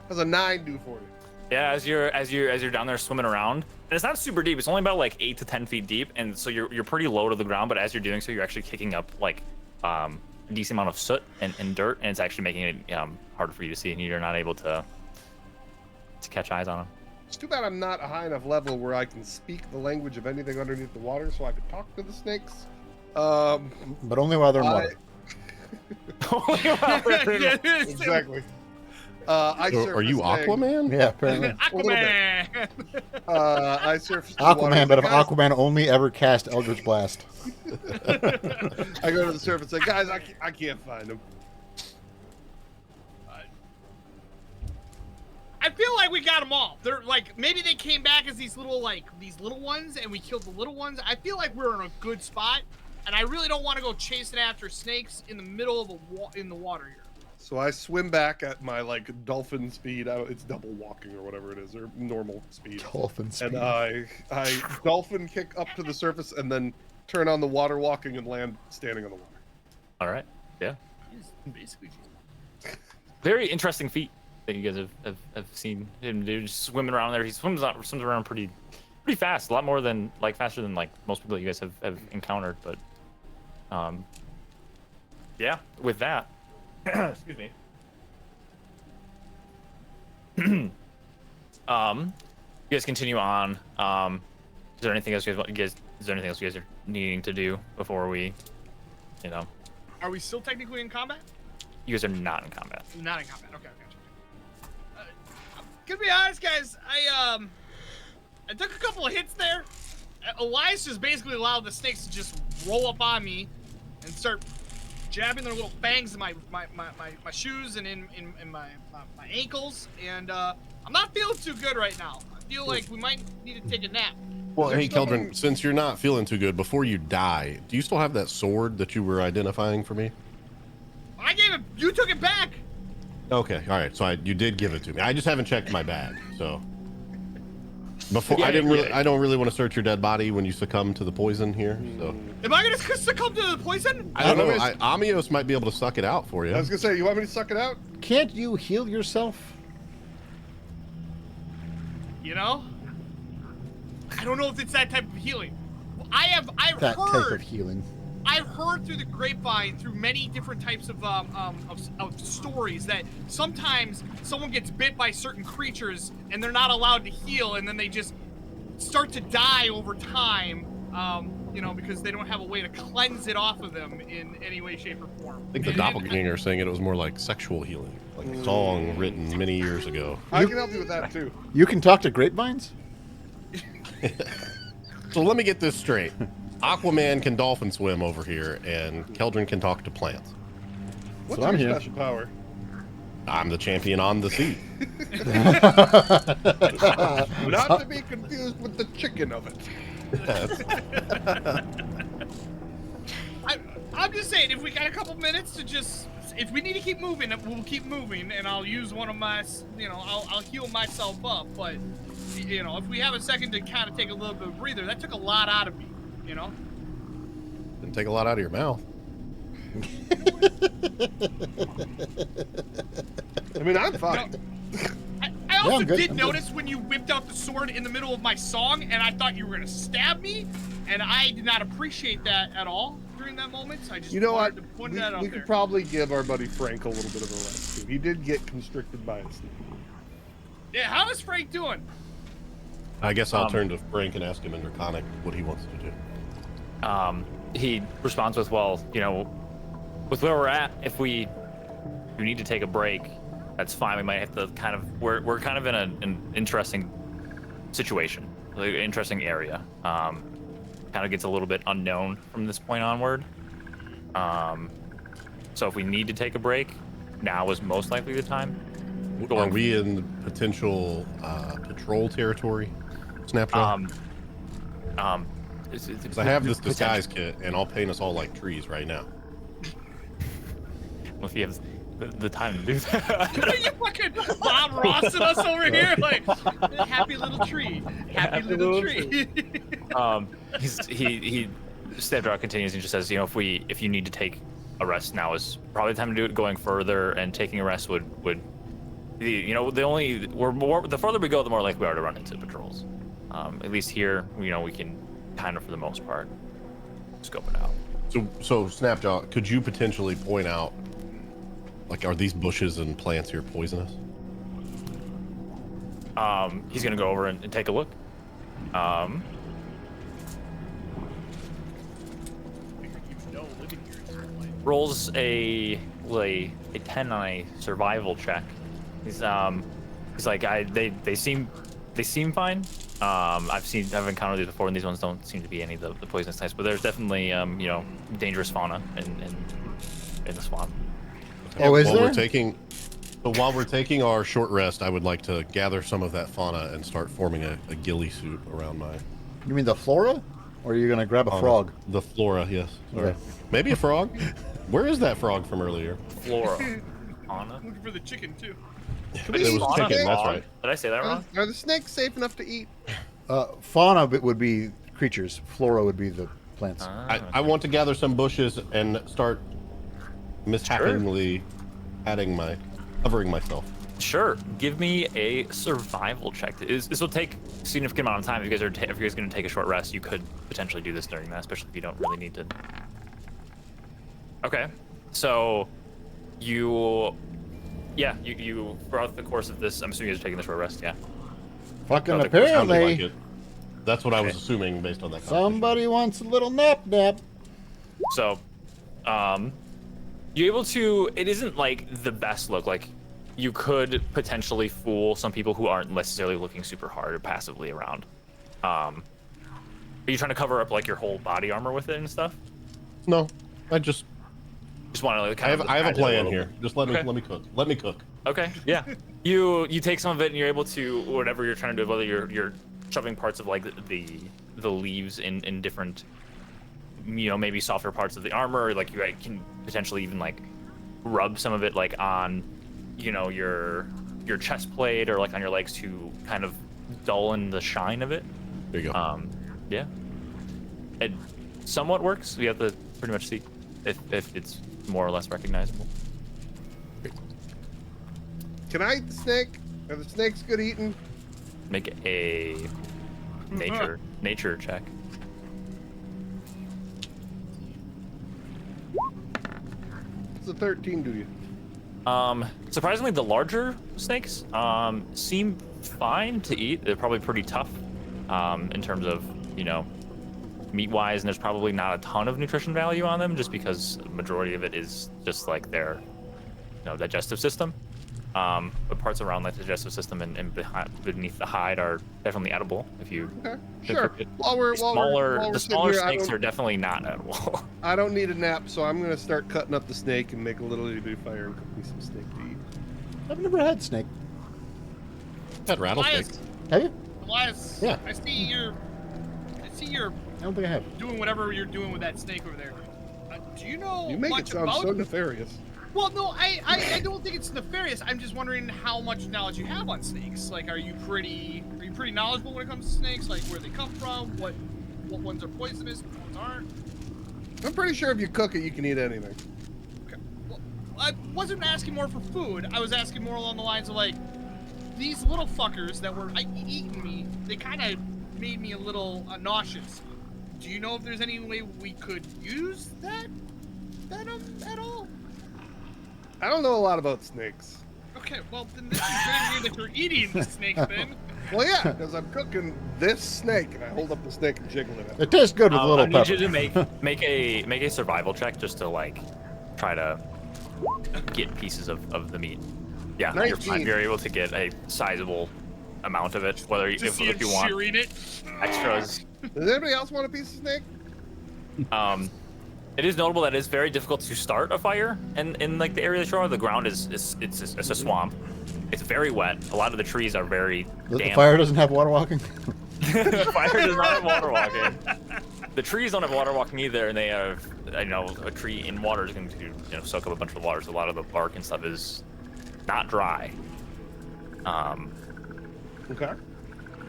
How's a 9 do for you? Yeah, as you're down there swimming around, and it's not super deep. It's only about like 8 to 10 feet deep, and so you're pretty low to the ground. But as you're doing so, you're actually kicking up like a decent amount of soot and dirt, and it's actually making it harder for you to see, and you're not able to catch eyes on them. It's too bad I'm not a high enough level where I can speak the language of anything underneath the water, so I could talk to the snakes. But only while they're in water. Exactly. I So are you surface Aquaman? Yeah, apparently. Aquaman. I surface the water. Aquaman, but if Guys, Aquaman only ever cast Eldritch Blast. I go to the surface and say, guys, I can't find him. I feel like we got them all. They're like, maybe they came back as these little ones, and we killed the little ones. I feel like we're in a good spot, and I really don't want to go chasing after snakes in the middle of in the water here. So I swim back at my like dolphin speed. It's double walking or whatever it is, or normal speed. Dolphin speed. And I dolphin kick up to the surface and then turn on the water walking and land standing on the water. All right. Yeah. Basically, Very interesting feat that you guys have seen him do. Just swimming around there. He swims around pretty fast. A lot more than faster than like most people you guys have encountered. But yeah. With that. Excuse me. You guys continue on. Is there anything else you guys are needing to do before we, are we still technically in combat? you guys are not in combat. Not in combat. Okay, gotcha. I'm gonna be honest, guys. I took a couple of hits there. Elias just basically allowed the snakes to just roll up on me and start jabbing their little fangs in my shoes and in my ankles, and I'm not feeling too good right now. I feel like we might need to take a nap. Well, hey, someone- Keldrin, since you're not feeling too good, before you die, do you still have that sword that you were identifying for me? I gave it. You took it back. Okay, all right. So you did give it to me. I just haven't checked my bag. So before Yeah, I didn't really, yeah. I don't really want to search your dead body when you succumb to the poison here. So Am I gonna succumb to the poison? I don't know. want me Amios might be able to suck it out for you. I was gonna say, you want me to suck it out? Can't you heal yourself? You know? I don't know if it's that type of healing. I've That type of heard healing. I've heard through the grapevine, through many different types of stories, that sometimes someone gets bit by certain creatures and they're not allowed to heal, and then they just start to die over time. You know, because they don't have a way to cleanse it off of them in any way, shape, or form. I think the doppelganger is saying it was more like sexual healing, like a song written many years ago. I can help you with that too. You can talk to grapevines? So let me get this straight. Aquaman can dolphin swim over here, and Keldrin can talk to plants. What's So I'm your here. special power? I'm the champion on the sea. Not to be confused with the chicken of it. I'm just saying, if we got a couple minutes to just, if we need to keep moving, we'll keep moving, and I'll use one of my, you know, I'll heal myself up. But, you know, if we have a second to kind of take a little bit of breather, that took a lot out of me, you know? Didn't take a lot out of your mouth. I mean, I'm fine. I also I'm good, did I'm good. notice when you whipped out the sword in the middle of my song, and I thought you were gonna stab me, and I did not appreciate that at all during that moment. So I just You know what? wanted to point that out We there. could probably give our buddy Frank a little bit of a rest too. He did get constricted by a snake. Yeah, how is Frank doing? I guess I'll turn to Frank and ask him in Draconic what he wants to do. He responds with, well, you know, with where we're at, if we need to take a break, that's fine. We might have to kind of, we're kind of in an interesting situation, like an interesting area. Kind of gets a little bit unknown from this point onward. So if we need to take a break, now is most likely the time. Are we in potential patrol territory? Snapshot. Because I have this disguise kit, and I'll paint us all like trees right now. If you have the time to do that. You fucking Bob Rossing us over here, like happy little tree, happy little tree. He Snapdraw continues and just says, you know, if you need to take a rest, now is probably the time to do it. Going further and taking a rest would you know, the further we go, the more likely we are to run into patrols. At least here, you know, we can kind of, for the most part, scope it out. So Snapjaw, could you potentially point out, like, are these bushes and plants here poisonous? He's gonna go over and take a look. Rolls a 10 on a survival check. He's like, they seem fine. I've encountered these before, and these ones don't seem to be any of the poisonous types, but there's definitely you know, dangerous fauna in the swamp. Oh, is While there? while we're taking our short rest, I would like to gather some of that fauna and start forming a ghillie suit around my. You mean the flora? Or are you going to grab a fauna. frog? The flora, yes. Sorry. Okay. Maybe a frog. Where is that frog from earlier? Flora. Fauna. Looking for the chicken too. It was Fauna? chicken. That's Frog? right. Did I say that wrong? Are the snakes safe enough to eat? Fauna would be creatures. Flora would be the plants. I want to gather some bushes and start mishappingly covering myself. Sure. Give me a survival check. This will take a significant amount of time. If you guys are going to take a short rest, you could potentially do this during that, especially if you don't really need to. Okay. So, you throughout the course of this, I'm assuming you're taking this short rest, yeah. Fucking Sounded like apparently, it. That's what I was Okay. assuming based on that conversation. somebody wants a little nap. So, you're able to. It isn't like the best look. Like, you could potentially fool some people who aren't necessarily looking super hard or passively around. Are you trying to cover up like your whole body armor with it and stuff? No, I just Want to like, I have a plan little here. bit. Just let me Okay. cook. Let me cook. Okay, yeah. You take some of it and you're able to, whatever you're trying to do, whether you're shoving parts of like the leaves in different, you know, maybe softer parts of the armor, or like you can potentially even like rub some of it like on you know, your chest plate or like on your legs to kind of dull the shine of it. There you go. Yeah. It somewhat works. We have to pretty much see if it's more or less recognizable. Can I eat the snake? Are the snakes good eating? Make a nature check. It's a 13 do you? Surprisingly, the larger snakes seem fine to eat. They're probably pretty tough in terms of, you know, meat-wise, and there's probably not a ton of nutrition value on them just because the majority of it is just like their, you know, digestive system. But parts around the digestive system and beneath the hide are definitely edible if you Okay, can sure. cook it. The The smaller snakes are definitely not edible. I don't need a nap, so I'm gonna start cutting up the snake and make a little bit of fire and cook me some snake to eat. I've never had snake. That rattlesnake. Elias, Have you? Elias, Yeah. I see you're I don't think I have. doing whatever you're doing with that snake over there. Do you know You make much it sound about so nefarious. Well, no, I don't think it's nefarious. I'm just wondering how much knowledge you have on snakes. Like, are you pretty knowledgeable when it comes to snakes? Like, where they come from, what ones are poisonous, what ones aren't? I'm pretty sure if you cook it, you can eat anything. Okay. Well, I wasn't asking more for food. I was asking more along the lines of like these little fuckers that were eating me. They kind of made me a little nauseous. Do you know if there's any way we could use that at all? I don't know a lot about snakes. Okay, well then this is very weird that you're eating the snake then. Well, yeah, because I'm cooking this snake, and I hold up the snake and jiggle it. It tastes good with a I little need pepper. you to make a survival check just to like try to get pieces of the meat. Yeah, you're 19. fine. You're able to get a sizable amount of it, whether you, Just if you want shearing it. extras. Does anybody else want a piece of snake? It is notable that it's very difficult to start a fire in like the area of the shore. The ground is it's a swamp. It's very wet. A lot of the trees are very The damp. fire doesn't have water walking? Fire does not have water walking. The trees don't have water walking either, and they have, I know, a tree in water is going to, you know, soak up a bunch of water. So a lot of the bark and stuff is not dry. Okay.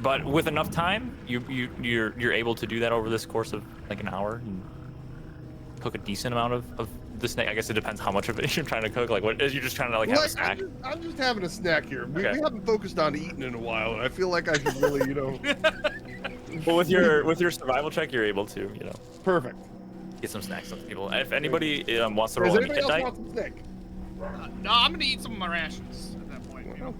But with enough time, you're able to do that over this course of like an hour and cook a decent amount of the snake. I guess it depends how much of it you're trying to cook. Like, what is you just trying to like have a snack? I'm just having a snack here. We Okay. haven't focused on eating in a while, and I feel like I should really, Well, with your survival check, you're able to, you know, Perfect. get some snacks on people. If anybody wants to Does roll any anybody hit else die, want some snake? No, I'm gonna eat some of my rations at that point. You know?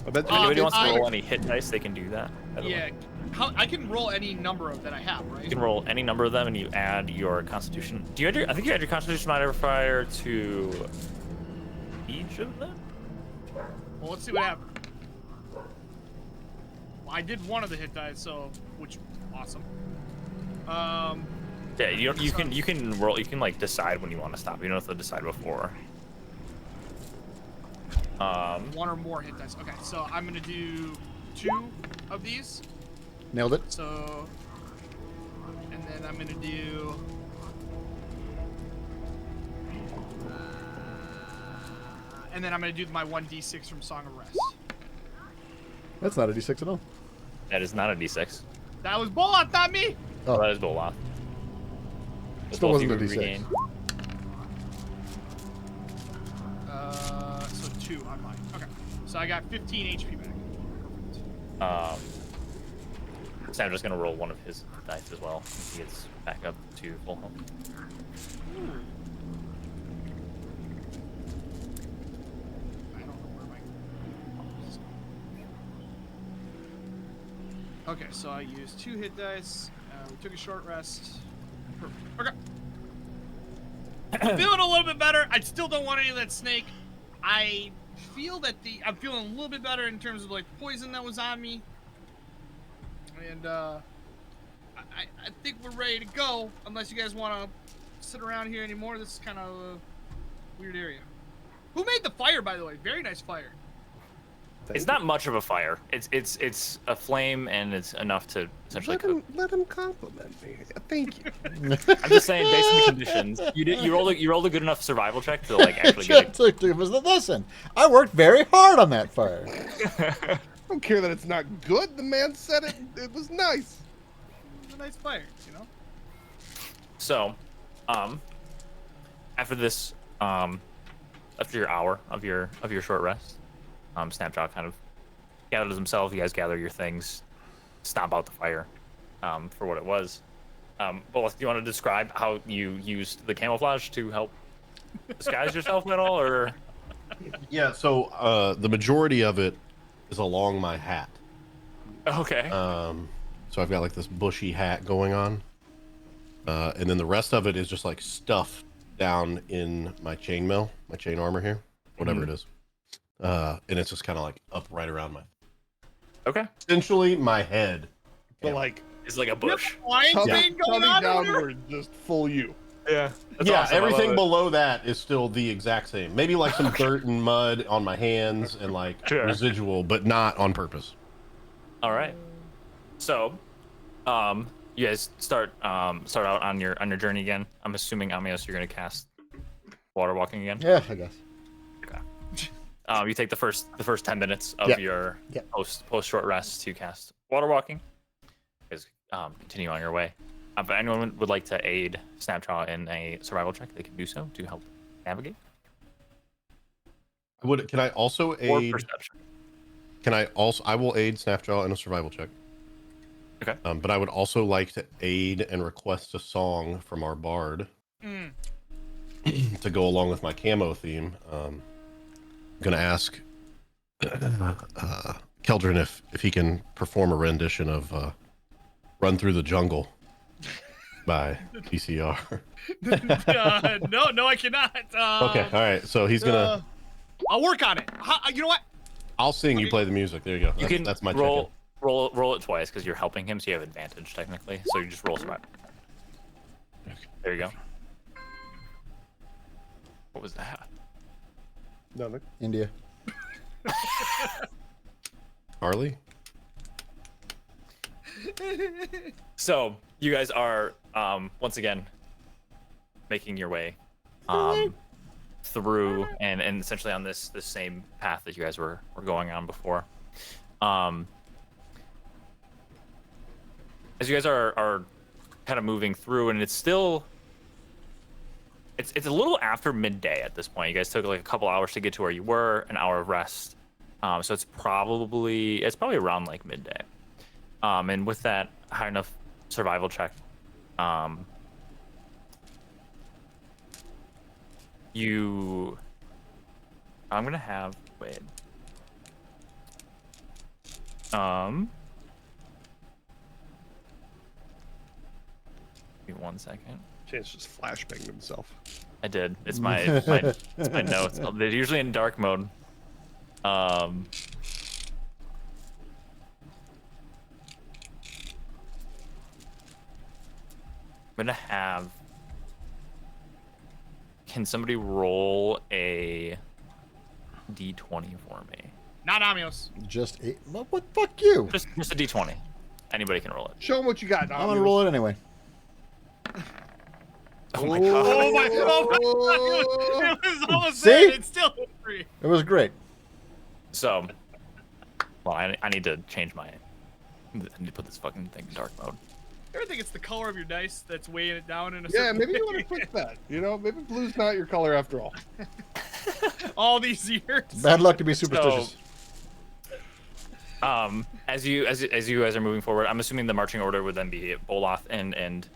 I bet if anybody wants to I- roll any hit dice, they can do that. by the way. Yeah, I can roll any number of that I have, right? You can roll any number of them, and you add your Constitution. Do you add your? I think you add your Constitution modifier to each of them. Well, let's see what happens. Well, I did one of the hit dice, so which awesome. Yeah, you can roll. You can like decide when you want to stop. You don't have to decide before. One or more hit dice. Okay, so I'm gonna do 2 of these. Nailed it. So, and then I'm gonna do. And then I'm gonna do my 1d6 from Song of Rest. That's not a d6 at all. That is not a d6. That was Bolat, not me. Oh, That is Boloth. Still wasn't a Both of you D6. regain. So 2 on mine. Okay. So I got 15 HP back. So I'm just gonna roll one of his dice as well. He gets back up to full health. I don't know where my. Okay, so I used 2 hit dice. We took a short rest. Perfect. Okay. I'm feeling a little bit better. I still don't want any of that snake. I feel that I'm feeling a little bit better in terms of like poison that was on me. And I think we're ready to go. Unless you guys want to sit around here anymore. This is kind of a weird area. Who made the fire, by the way? Very nice fire. It's not much of a fire. It's a flame, and it's enough to essentially cook. Let him compliment me. Thank you. I'm just saying, based on the conditions, you rolled a good enough survival check to like actually get it. Listen, I worked very hard on that fire. I don't care that it's not good. The man said it was nice. It's a nice fire, you know. So, after this, after your hour of your short rest, Snapjaw kind of gathers himself. You guys gather your things, stomp out the fire, for what it was. Both, do you want to describe how you used the camouflage to help disguise yourself at all, or? Yeah. So the majority of it is along my hat. Okay. So I've got like this bushy hat going on, and then the rest of it is just like stuff down in my chainmail, my chain armor here, whatever it is. And it's just kind of like up right around my. Okay. Essentially, my head. But like, It's like a bush. Wine thing going on over there? downward, just full you. Yeah. Yeah, everything below that is still the exact same. Maybe like some dirt and mud on my hands and like Sure. residual, but not on purpose. All right. So, you guys start out on your journey again. I'm assuming, Amios, you're gonna cast water walking again. Yeah, I guess. You take the first 10 minutes of your post short rest to cast water walking. You guys continue on your way. If anyone would like to aid Snapjaw in a survival check, they can do so to help navigate. Can I also Or aid? perception. I will aid Snapjaw in a survival check. Okay. But I would also like to aid and request a song from our bard to go along with my camo theme. I'm gonna ask Keldrin if he can perform a rendition of "Run Through the Jungle" by PCR. No, I cannot. Okay, all right. So he's gonna. I'll work on it. You know what? I'll sing. You play the music. There you go. That's my check-in. roll it twice because you're helping him, so you have advantage technically. So you just roll survival. Okay. There you go. What was that? Nothing. India. Harley. So you guys are once again making your way through and essentially on this same path that you guys were going on before. As you guys are kind of moving through, and it's still it's a little after midday at this point. You guys took like a couple hours to get to where you were, an hour of rest. So it's probably around like midday. And with that high enough survival check, I'm gonna have wait. Give me 1 second. Chance just flashbanged himself. I did. It's my it's my notes. They're usually in dark mode. I'm gonna have. Can somebody roll a d20 for me? Not Amios. Just eight. What? Fuck you. Just a d20. Anybody can roll it. Show him what you got. I'm gonna roll it anyway. Oh my god. Oh my! It was almost See? there. It's still 3. It was great. So, well, I need to change my. I need to put this fucking thing in dark mode. You ever think it's the color of your dice that's weighing it down in a Yeah, certain maybe you way? want to fix that. You know, maybe blue's not your color after all. All these years. Bad luck to be superstitious. As you guys are moving forward, I'm assuming the marching order would then be Boloth and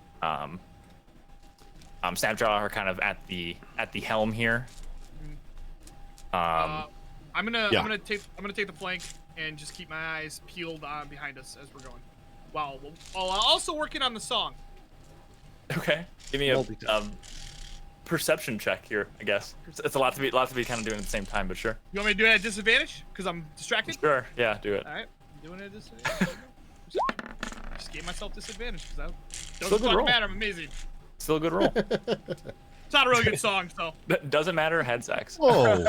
Snapjaw are kind of at the helm here. I'm gonna take the flank and just keep my eyes peeled on behind us as we're going. While also working on the song. Okay, give me a perception check here. I guess it's a lot to be kind of doing at the same time, but sure. You want me to do it at disadvantage because I'm distracted? Sure, yeah, do it. All right, I'm doing it at disadvantage. Just gave myself disadvantage because Still doesn't good fucking roll. matter. I'm amazing. Still a good roll. It's not a really good song, so. Doesn't matter. Head sex. Whoa.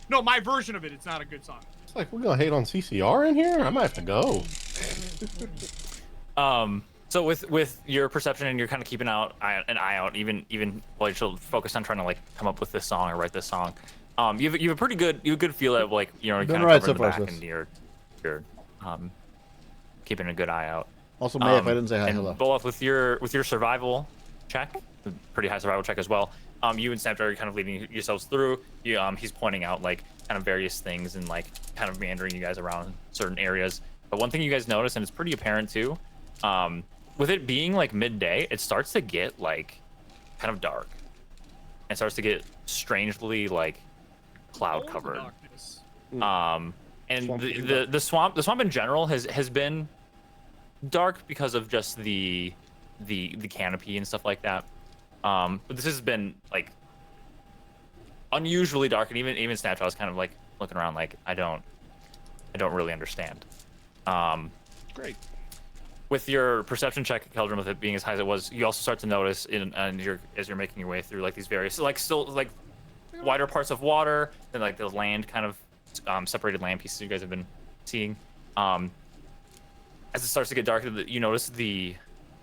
No, my version of it. It's not a good song. It's like we're gonna hate on CCR in here. I might have to go. So with your perception and you're kind of keeping an eye out, even while you're focused on trying to like come up with this song or write this song, you have a pretty good feel of like you're kind of covering the back and you're keeping a good eye out. Also, May, if I didn't say hi, and hello. Boleth, with your survival check, pretty high survival check as well. You and Snapdragon are kind of leading yourselves through. He's pointing out like kind of various things and like kind of meandering you guys around certain areas. But one thing you guys notice, and it's pretty apparent too, with it being like midday, it starts to get like kind of dark. It starts to get strangely like cloud covered. And the swamp in general has been dark because of just the canopy and stuff like that. But this has been like unusually dark, and even Snapchat was kind of like looking around like I don't really understand. Great. With your perception check, Keldrin, with it being as high as it was, you also start to notice as you're making your way through like these various like still like wider parts of water and like the land kind of separated land pieces you guys have been seeing. As it starts to get darker, you notice the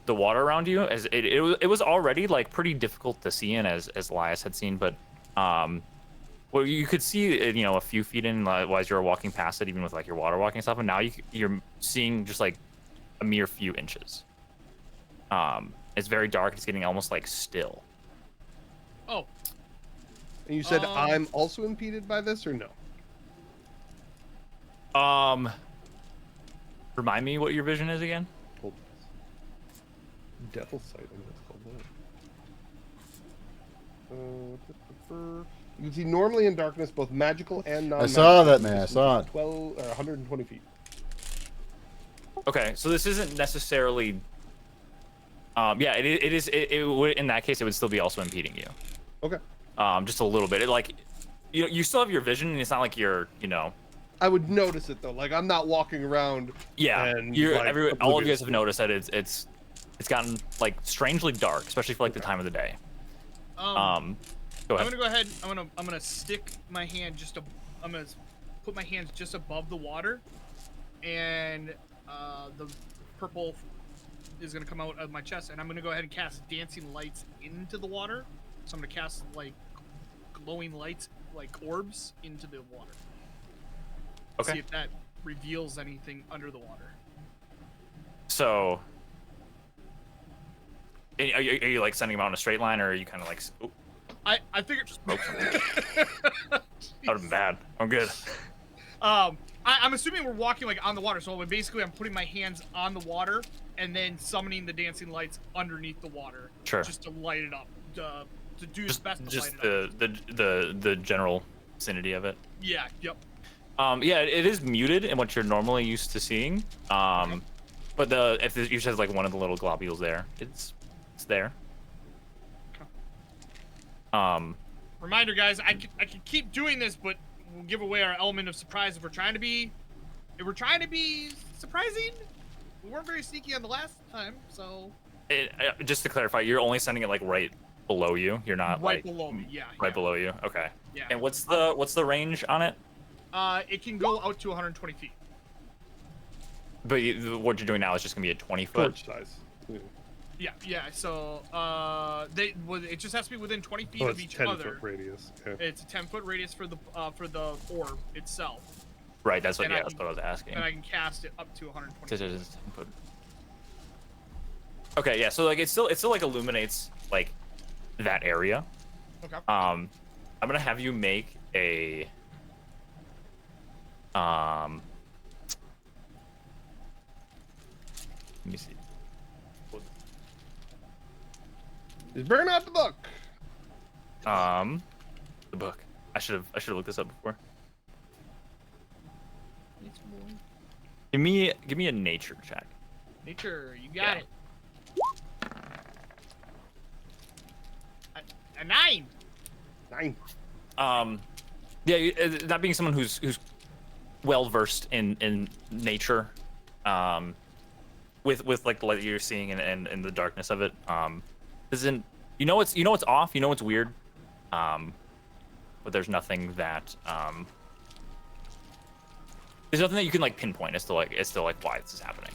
water around you as it was already like pretty difficult to see in as Elias had seen, but well, you could see a few feet in as you were walking past it, even with like your water walking stuff, and now you're seeing just like a mere few inches. It's very dark. It's getting almost like still. Oh. And you said I'm also impeded by this, or no? Remind me what your vision is again. Hold on. Devil sight. I think it's called that. You can see normally in darkness both magical and non-magical. I saw that, man. I saw it. 12 or 120 feet. Okay, so this isn't necessarily. Yeah, it is. It would, in that case, it would still be also impeding you. Okay. Just a little bit. It like, you still have your vision, and it's not like you're, I would notice it though. Like I'm not walking around. Yeah, and, you're like, all of you guys have noticed that it's gotten like strangely dark, especially for like the time of the day. Go ahead. I'm gonna go ahead. I'm gonna stick my hand I'm gonna put my hands just above the water, and the purple is gonna come out of my chest, and I'm gonna go ahead and cast dancing lights into the water. So I'm gonna cast like glowing lights, like orbs, into the water. Okay. See if that reveals anything under the water. So, are you like sending them out in a straight line, or are you kind of like? Ooh, I figured. smoke something. That would have been bad. I'm good. I'm assuming we're walking like on the water, so basically I'm putting my hands on the water and then summoning the dancing lights underneath the water. Sure. Just to light it up. To do Just, the best to just light it up. the general vicinity of it. Yeah. Yep. Yeah, it is muted in what you're normally used to seeing. But if you just have like one of the little globules there, it's there. Reminder, guys, I can keep doing this, but we'll give away our element of surprise if we're trying to be surprising. We weren't very sneaky on the last time, so. Just to clarify, you're only sending it like right below you. You're not right like below me. Yeah. right below you. Okay. Yeah. And what's the range on it? It can go out to 120 feet. But what you're doing now is just gonna be a 20-foot. Torch size. Yeah. Yeah. So it just has to be within 20 feet Oh, of it's each 10-foot other. radius. Yeah. It's a 10-foot radius for the orb itself, Right. That's what. And That's what I was asking. and I can cast it up to 120. Just 10-foot. Okay. Yeah. So like it still like illuminates like that area. Okay. I'm gonna have you make a let me see. Just burn out the book. The book. I should have looked this up before. Give me a nature check. Nature, you got Yeah. it. A 9. 9. Yeah, not being someone who's well versed in nature, with like the light that you're seeing and the darkness of it, isn't it's off, it's weird, but there's nothing that you can like pinpoint as to like why this is happening.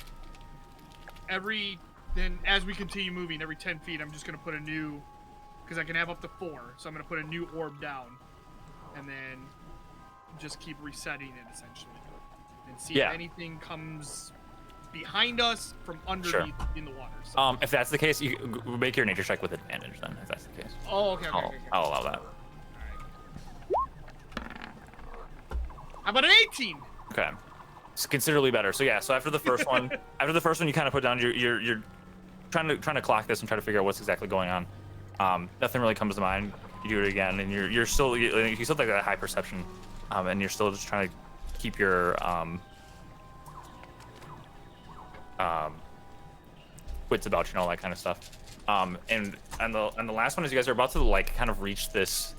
Then as we continue moving, every 10 feet, I'm just gonna put a new, because I can have up to 4, so I'm gonna put a new orb down, and then just keep resetting it essentially, and see if anything comes behind us from underneath in the water. So. If that's the case, you make your nature check with advantage. Then, if that's the case. Oh, okay. I'll allow that. How about an 18? Okay, it's considerably better. So yeah, so after the first one, you kind of put down you're trying to clock this and try to figure out what's exactly going on. Nothing really comes to mind. You do it again, and you still have that high perception, and you're still just trying to keep your wits about you and all that kind of stuff. And the last one is you guys are about to like kind of reach this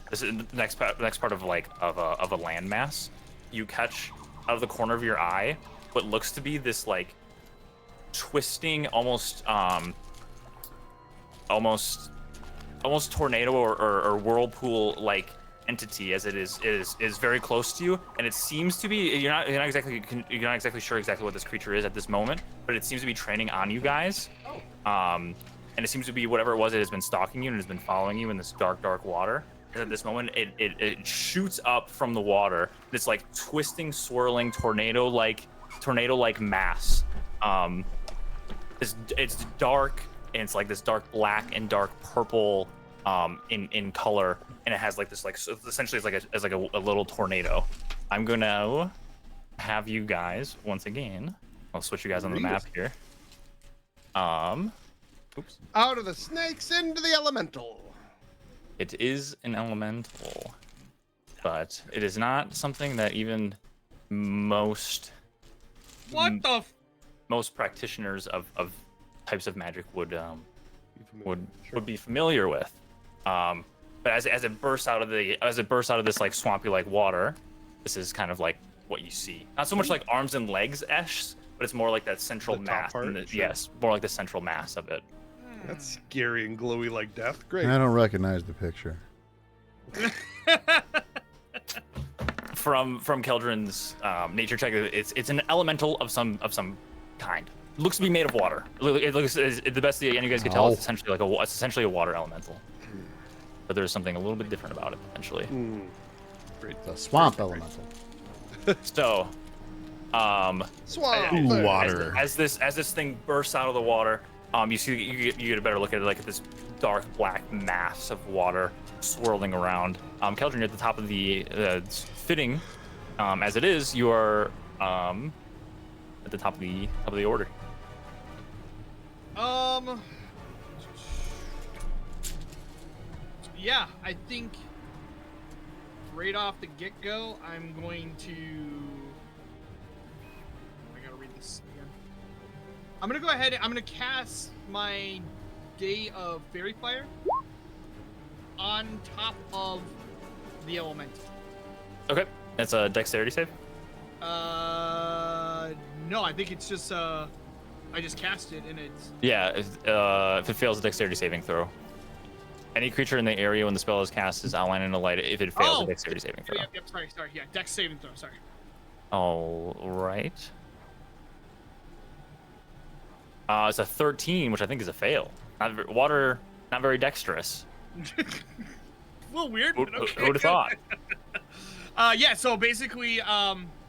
next part of like of a landmass. You catch out of the corner of your eye what looks to be this like twisting, almost tornado or whirlpool like entity, as it is very close to you, and it seems to be you're not exactly sure exactly what this creature is at this moment, but it seems to be training on you guys. And it seems to be whatever it was, it has been stalking you and has been following you in this dark water. And at this moment, it shoots up from the water. This like twisting, swirling tornado like mass. It's dark, and it's like this dark black and dark purple in color, and it has like this essentially it's like a little tornado. I'm gonna have you guys once again. I'll switch you guys on the map here. Oops. Out of the snakes into the elemental. It is an elemental, but it is not something that even most practitioners of types of magic would be familiar with. But as it bursts out of this like swampy like water, this is kind of like what you see. Not so much like arms and legs-esh, but it's more like that central mass. Yes, more like the central mass of it. That's scary and glowy like death. Great. I don't recognize the picture. From Keldrin's nature check, it's an elemental of some kind. It looks to be made of water. It looks the best you guys can tell. It's essentially a water elemental, but there's something a little bit different about it potentially. Great. It's a swamp elemental. So, swamp water. As this thing bursts out of the water, you get a better look at it, like at this dark black mass of water swirling around. Keldrin, you're at the top of the fitting, as it is. You are at the top of the order. Yeah, I think right off the get-go, I'm going to. I gotta read this again. I'm gonna go ahead and I'm gonna cast my Day of Fairy Fire on top of the elemental. Okay, that's a dexterity save. No, I think it's just I just cast it and it's. Yeah, if it fails a dexterity saving throw. Any creature in the area when the spell is cast is outlined in a light if it fails a dexterity saving throw. Yep, sorry. Yeah, dex saving throw, sorry. All right. It's a 13, which I think is a fail. Water, not very dexterous. A little weird, but okay. Who would have thought? Yeah, so basically,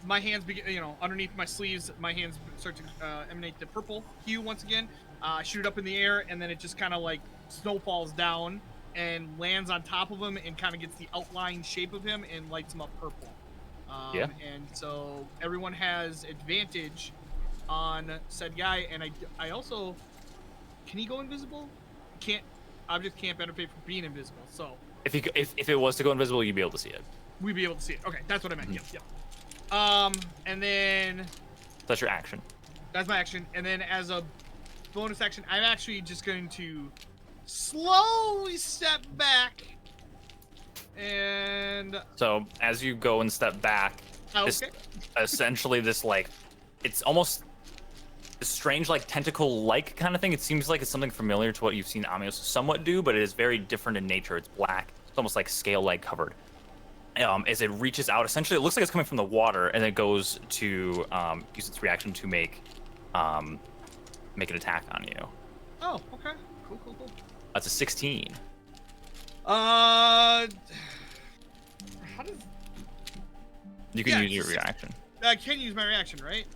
my hands begin, underneath my sleeves, my hands start to emanate the purple hue once again. I shoot it up in the air, and then it just kind of like snowfalls down and lands on top of him and kind of gets the outline shape of him and lights him up purple. Yeah. And so everyone has advantage on said guy, and I also, can he go invisible? Objects can't benefit from being invisible, so. If it was to go invisible, you'd be able to see it. We'd be able to see it. Okay, that's what I meant. Yep. And then. That's your action. That's my action, and then as a bonus action, I'm actually just going to slowly step back. And. So as you go and step back, essentially this like, it's almost a strange like tentacle-like kind of thing. It seems like it's something familiar to what you've seen Amios somewhat do, but it is very different in nature. It's black. It's almost like scale-like covered. as it reaches out. Essentially, it looks like it's coming from the water, and it goes to use its reaction to make an attack on you. Oh, okay. Cool. That's a 16. How does... You can use your reaction. I can use my reaction, right?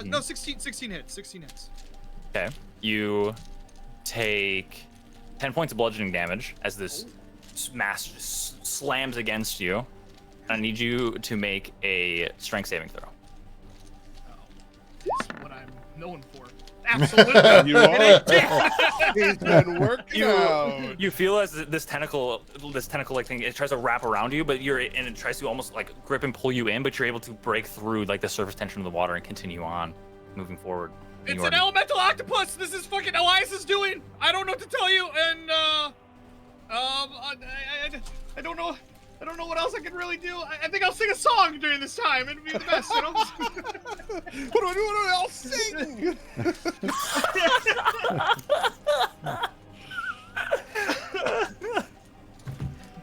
No, 16 hits. 16 hits. Okay. You take 10 points of bludgeoning damage as this mass just slams against you. I need you to make a strength saving throw. This is what I'm known for. Absolutely. You are. He's been working out. You feel as this tentacle-like thing, it tries to wrap around you, and it tries to almost like grip and pull you in, but you're able to break through like the surface tension of the water and continue on, moving forward. It's an elemental octopus. This is fucking Elias is doing. I don't know what to tell you, and I don't know. I don't know what else I can really do. I think I'll sing a song during this time. It'd be the best, you know? What do I do? I'll sing.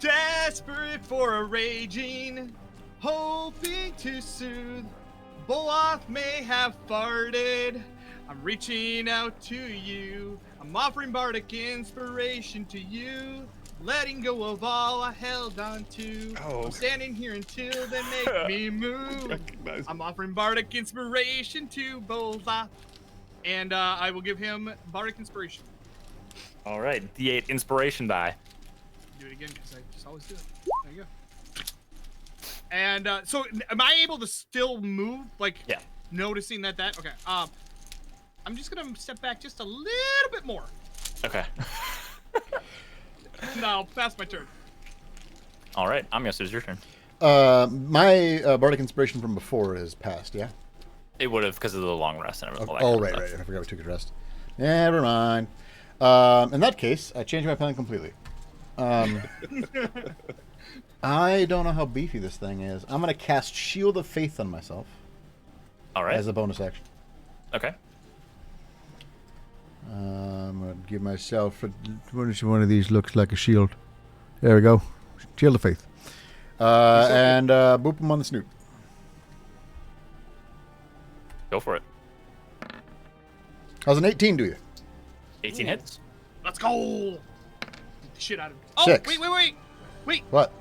Desperate for a raging, hoping to soothe. Boloth may have farted. I'm reaching out to you. I'm offering bardic inspiration to you. Letting go of all I held on to. Oh. I'm standing here until they make me move. I'm offering bardic inspiration to Boloth. And I will give him bardic inspiration. All right, D8 inspiration die. Do it again because I just always do it. There you go. And so, am I able to still move? Like, Yeah. Noticing that. Okay. I'm just gonna step back just a little bit more. Okay. No, that's my turn. All right, Amios, it's your turn. My bardic inspiration from before is past, yeah? It would have because of the long rest and everything. Oh, right. I forgot we took a rest. Never mind. In that case, I changed my plan completely. I don't know how beefy this thing is. I'm going to cast Shield of Faith on myself. All right. As a bonus action. Okay. I'm going to give myself one of these looks like a shield. There we go. Shield of Faith. And boop him on the snoot. Go for it. How's an 18 do you? 18 hits. Let's go. Beat the shit out of him. Oh, 6. Wait. What?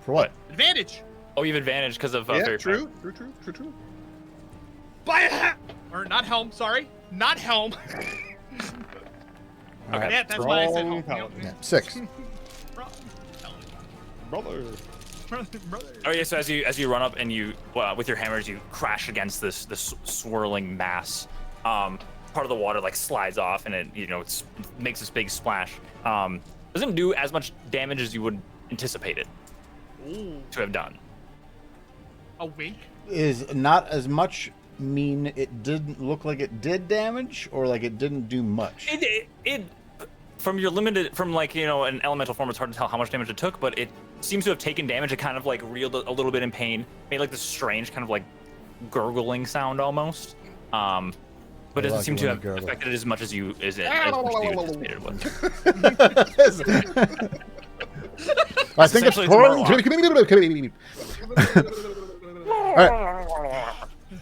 For what? Advantage. Oh, you have advantage because of Yeah, fairy true. Buy a hat. Or not helm. Sorry, not helm. All right. Yeah, that's why I said helm. Paladin. Yeah, 6. Brother. Oh yeah, so as you run up and you with your hammers you crash against this swirling mass. Part of the water like slides off and it makes this big splash. Doesn't do as much damage as you would anticipate it to have done. A wink. Is not as much mean it didn't look like it did damage or like it didn't do much? It from your limited an elemental form, it's hard to tell how much damage it took, but it seems to have taken damage. It kind of like reeled a little bit in pain, made like this strange kind of like gurgling sound almost. But it doesn't seem to have affected it as much as you anticipated it would. I think it's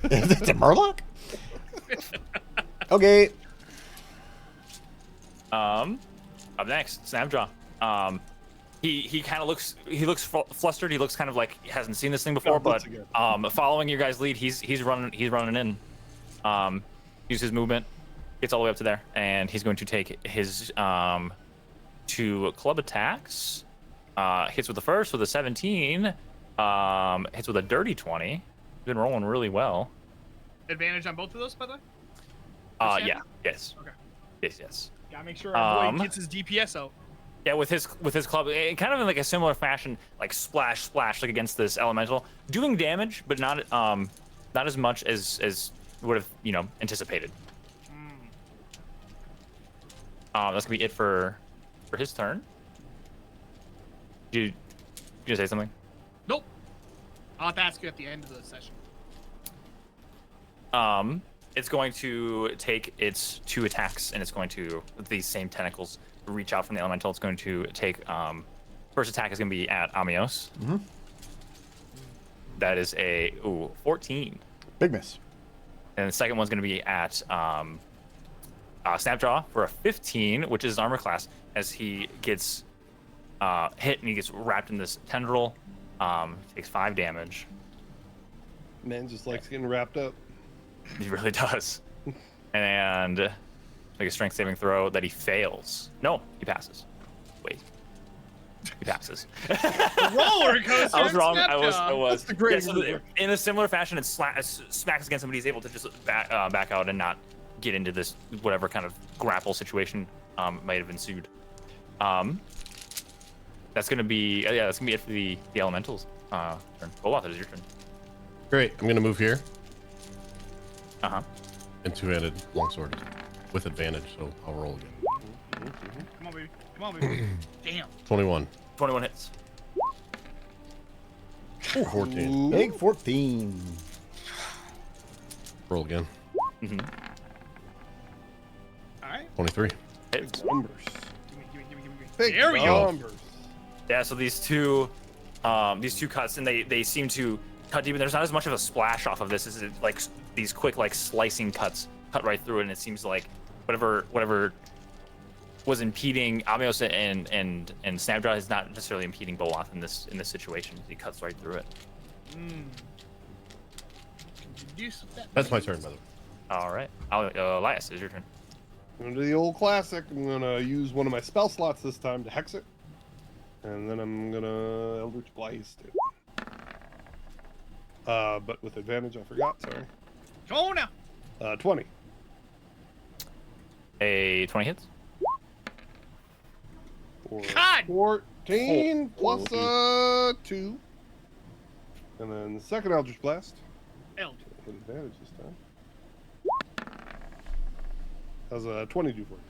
It's a Murloc? Okay. Up next, Snapjaw. He kind of looks flustered. He looks kind of like he hasn't seen this thing before, but following your guys' lead, he's running in. Use his movement, gets all the way up to there, and he's going to take his 2 club attacks. Hits with the first with a 17. Hits with a dirty 20. Been rolling really well. Advantage on both of those, by the way. Yeah. Yes. Okay. Yes. Gotta make sure our boy gets his DPS out. Yeah, with his club, kind of in like a similar fashion, like splash, like against this elemental, doing damage, but not as much as would have anticipated. That's gonna be it for his turn. You gonna say something? Nope. I'll have to ask you at the end of the session. It's going to take its 2 attacks, and it's going to, with these same tentacles, reach out from the elemental. It's going to take, first attack is going to be at Amios. Mm-hmm. That is a 14. Big miss. And the second one's going to be at Snapjaw for a 15, which is armor class, as he gets hit and he gets wrapped in this tendril. Takes 5 damage. Man just likes getting wrapped up. He really does. And make a strength saving throw that he fails. No, he passes. Wait. He passes. Roller coaster. I was wrong. I Snapjaw. was. the great Yeah, so in a similar fashion, it smacks against somebody. He's able to just back out and not get into this whatever kind of grapple situation might have ensued. That's gonna be that's gonna be it for the elementals. Turn. Olaf, it is your turn. Great. I'm gonna move here. And Two-handed longsword with advantage, so I'll roll again. Come on, baby. Come on, baby. Damn. 21. 21 hits. 14. Big 14. Roll again. All right. 23. Hits. Numbers. Give me. Big There we go. numbers. Yeah, so these two cuts, and they seem to cut deep, and there's not as much of a splash off of this as it, like these quick like slicing cuts cut right through it, and it seems like whatever was impeding Amios and Snapjaw is not necessarily impeding Boloth in this situation. He cuts right through it. That's my turn, by the way. All right, Elias, it's your turn. I'm gonna do the old classic. I'm gonna use one of my spell slots this time to hex it. And then I'm gonna Eldritch Blast it. But with advantage, I forgot, sorry. Come on now. 20. A 20 hits. For God! 14 plus 2. And then the second Eldritch Blast. Eldritch. With advantage this time. How's a 20 do for you?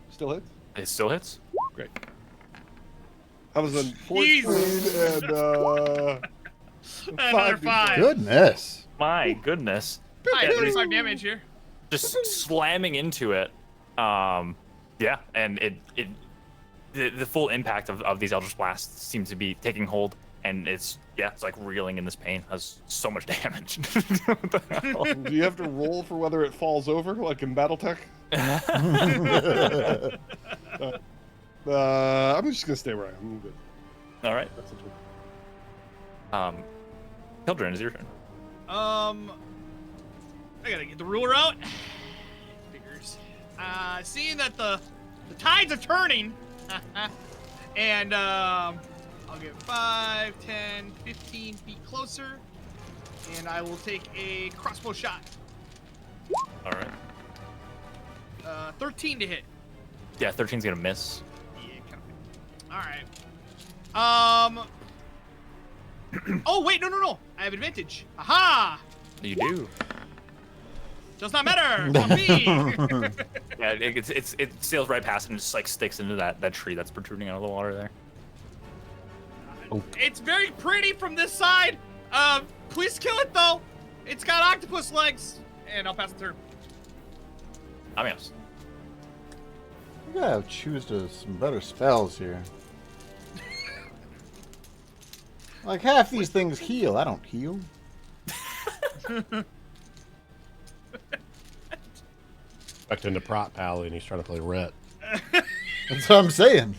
Still hits? It still hits. Great. How was a 14 Jesus. and Another 5. Goodness. My goodness. I Yeah, 35 damage here. Just slamming into it. Yeah, and the full impact of these Eldritch Blasts seems to be taking hold, and it's like reeling in this pain. Has so much damage. What the hell? Do you have to roll for whether it falls over, like in BattleTech? I'm just gonna stay where I am. I'm good. All right. That's the turn. Hildren, is your turn. I gotta get the ruler out. Figures. Seeing that the tides are turning, and I'll get 5, 10, 15 feet closer, and I will take a crossbow shot. All right. 13 to hit. Yeah, 13's gonna miss. Yeah, kind of. All right. Oh wait, no. I have advantage. Aha! You do. Does not matter. On me. Yeah, it sails right past and just like sticks into that tree that's protruding out of the water there. It's very pretty from this side. Please kill it though. It's got octopus legs, and I'll pass the turn. Amios. You gotta choose some better spells here. Like half these things heal. I don't heal. Back into Prot Pally, and he's trying to play Rhett. That's what I'm saying.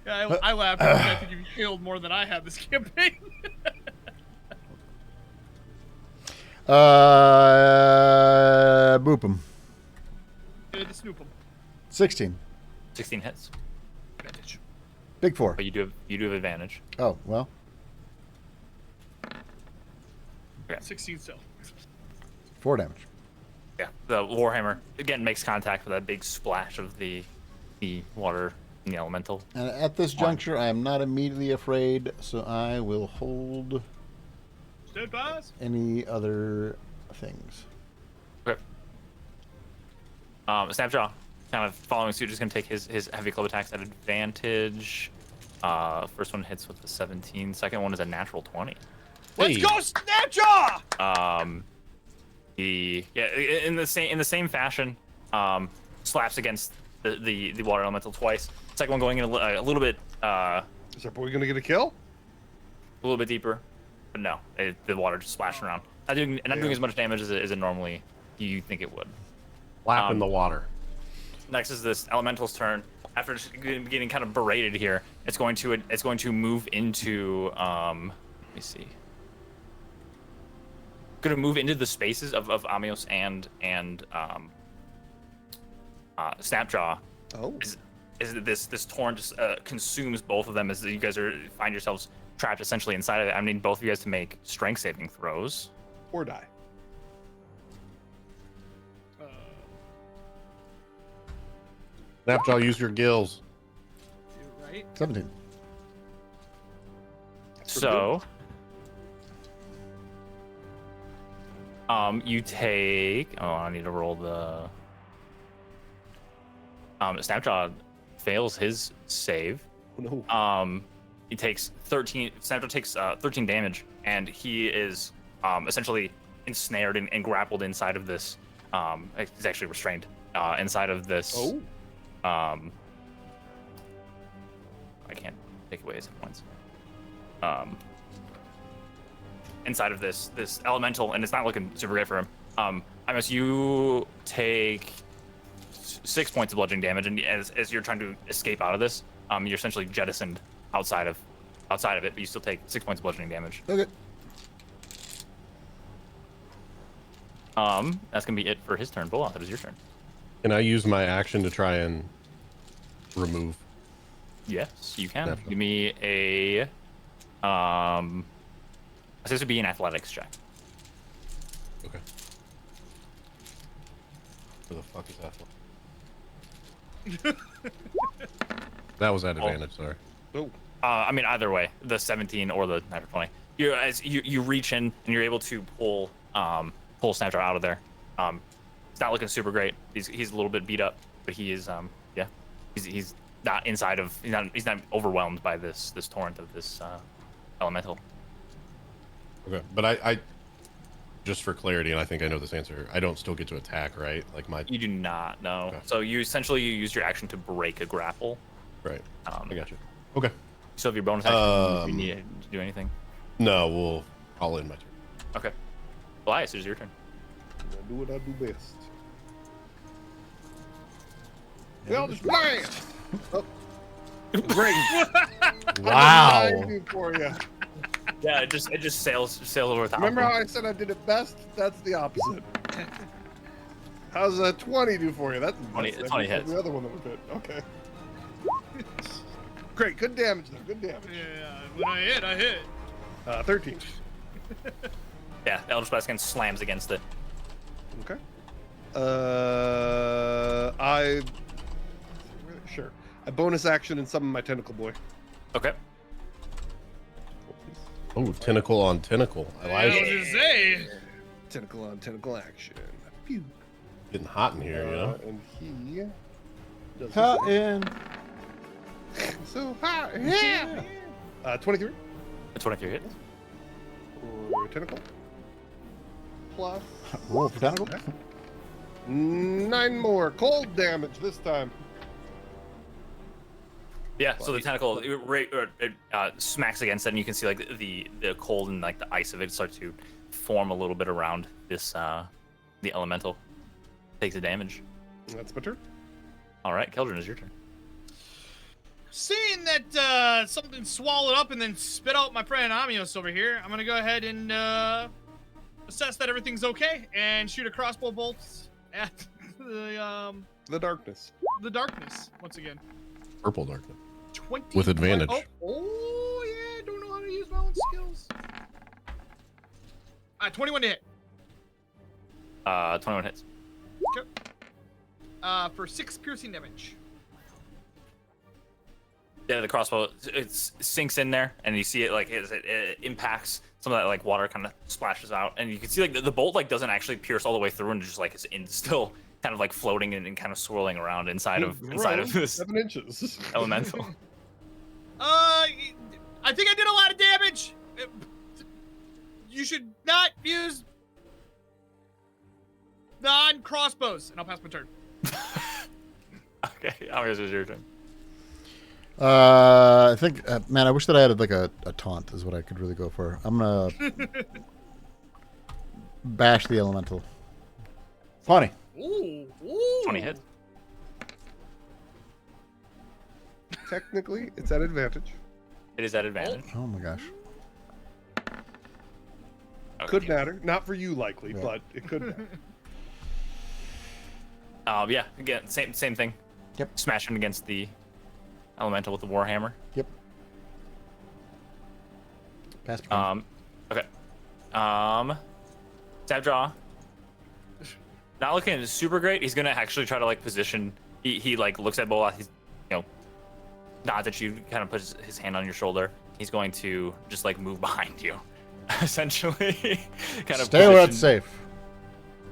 Yeah, I laughed because I think you've healed more than I have this campaign. Boop 'em. To snoop him. 16. 16 hits, Advantage. Big 4. but you do have advantage. Oh, well. 16 still. 4 damage. Yeah, the warhammer again makes contact with that big splash of the water in the elemental. And at this juncture, I am not immediately afraid, so I will hold Steadfast. any other things. Okay. Snapjaw, kind of following suit, just gonna take his heavy club attacks at advantage. First one hits with a 17. Second one is a natural 20. Let's go, Snapjaw! In the same fashion, slaps against the water elemental twice. Second one going in a little bit Is our boy gonna get a kill? A little bit deeper, but no, the water just splashing around. Not doing as much damage as it normally you think it would. Lap in the water. Next is this elemental's turn. After just getting kind of berated here, it's going to move into let me see. Going to move into the spaces of Amios and Snapjaw. Oh. Is that this torrent just consumes both of them as you guys find yourselves trapped essentially inside of it. I need both of you guys to make strength saving throws. Or die. Snapjaw, use your gills. Right? 17. So, you take. Oh, I need to roll the. Snapjaw fails his save. Oh, no. He takes 13. Snapjaw takes 13 damage, and he is essentially ensnared and grappled inside of this. He's actually restrained inside of this. Oh. I can't take away his hit points. Inside of this elemental, and it's not looking super great for him. I guess you take 6 points of bludgeoning damage, and as you're trying to escape out of this, you're essentially jettisoned outside of it, but you still take 6 points of bludgeoning damage. Okay. That's gonna be it for his turn. Bola, that is your turn. Can I use my action to try and remove? Yes, you can. Definitely. Give me a I say this would be an athletics check. Okay. Where the fuck is that? That was at advantage. Sorry. Oh. I mean, either way, the 17 or the natural 20. You reach in and you're able to pull Snapjaw out of there. It's not looking super great. He's a little bit beat up, but he is he's not inside of he's not overwhelmed by this torrent of this elemental. Okay, but I just for clarity, and I think I know this answer. I don't still get to attack, right? Like my. You do not know. Okay. So you use your action to break a grapple. Right. I I got you. Okay. So if your bonus action, you need to do anything. No, I'll end my turn. Okay. Elias, it is your turn. I do what I do best. Eldritch Blast! Oh. Great. Wow. I do for you. Yeah, it just sails over the top. Remember how I said I did it best? That's the opposite. How's a 20 do for you? That's 20 that's 20 hits. The other one that was hit. Okay. Great. Good damage, though. Good damage. Yeah, when I hit. 13. Yeah, the Eldritch Blast again slams against it. Okay. Sure. I bonus action and summon my tentacle boy. Okay. Oh, tentacle on tentacle. I I like was it. gonna say. Tentacle on tentacle action. Pew. Getting hot in here, you know. And he does Hot in. so hot. Yeah. 23 The 23 hit. for tentacle. Plus Roll for tentacle. 9 more cold damage this time. Yeah, so the tentacle it smacks against it, and you can see like the cold and like the ice of it start to form a little bit around this the elemental. Takes the damage. That's my turn. All right, Keldrin, is your turn. Seeing that something swallowed up and then spit out my friend Amios over here, I'm gonna go ahead and assess that everything's okay and shoot a crossbow bolt at The darkness. the darkness once again. Purple darkness. 20 With advantage. Oh yeah, I don't know how to use my own skills. 21 to hit. 21 hits. Okay. For 6 piercing damage. Yeah, the crossbow it sinks in there, and you see it like as it impacts some of that like water kind of splashes out, and you can see like the bolt like doesn't actually pierce all the way through, and just like is still kind of like floating and kind of swirling around inside of this 7 inches. elemental. I think I did a lot of damage. You should not use non-crossbows, and I'll pass my turn. Okay, Amios, is your turn. I think, man, I wish that I had like a taunt is what I could really go for. I'm gonna bash the elemental. 20. Ooh, ooh. 20 hits. Technically, it's at advantage. It is at advantage. Oh my gosh. Could matter. Not for you, likely, Yeah. but it could matter. Yeah, again, same thing. Yep. Smashing against the elemental with the warhammer. Yep. Pass turn. Okay. Stab jaw. Not looking super great. He's gonna actually try to like position. He like looks at Bola. He's nods at you, kind of puts his hand on your shoulder. He's going to just like move behind you, essentially. Kind of Stay where it's safe.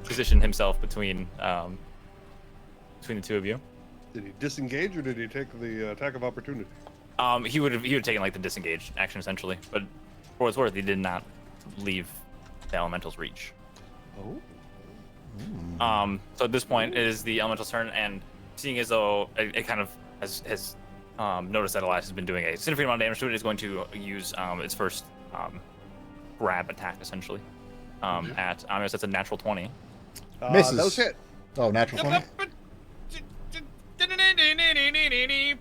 position himself between the two of you. Did he disengage or did he take the attack of opportunity? He would have taken like the disengage action essentially, but for what it's worth, he did not leave the elemental's reach. Oh. So at this point, it is the elemental's turn, and seeing as though it kind of has noticed that Elias has been doing a significant amount of damage to it, is going to use its first grab attack essentially. At Amios, that's a natural 20. Misses. Those hit. Oh, natural 20.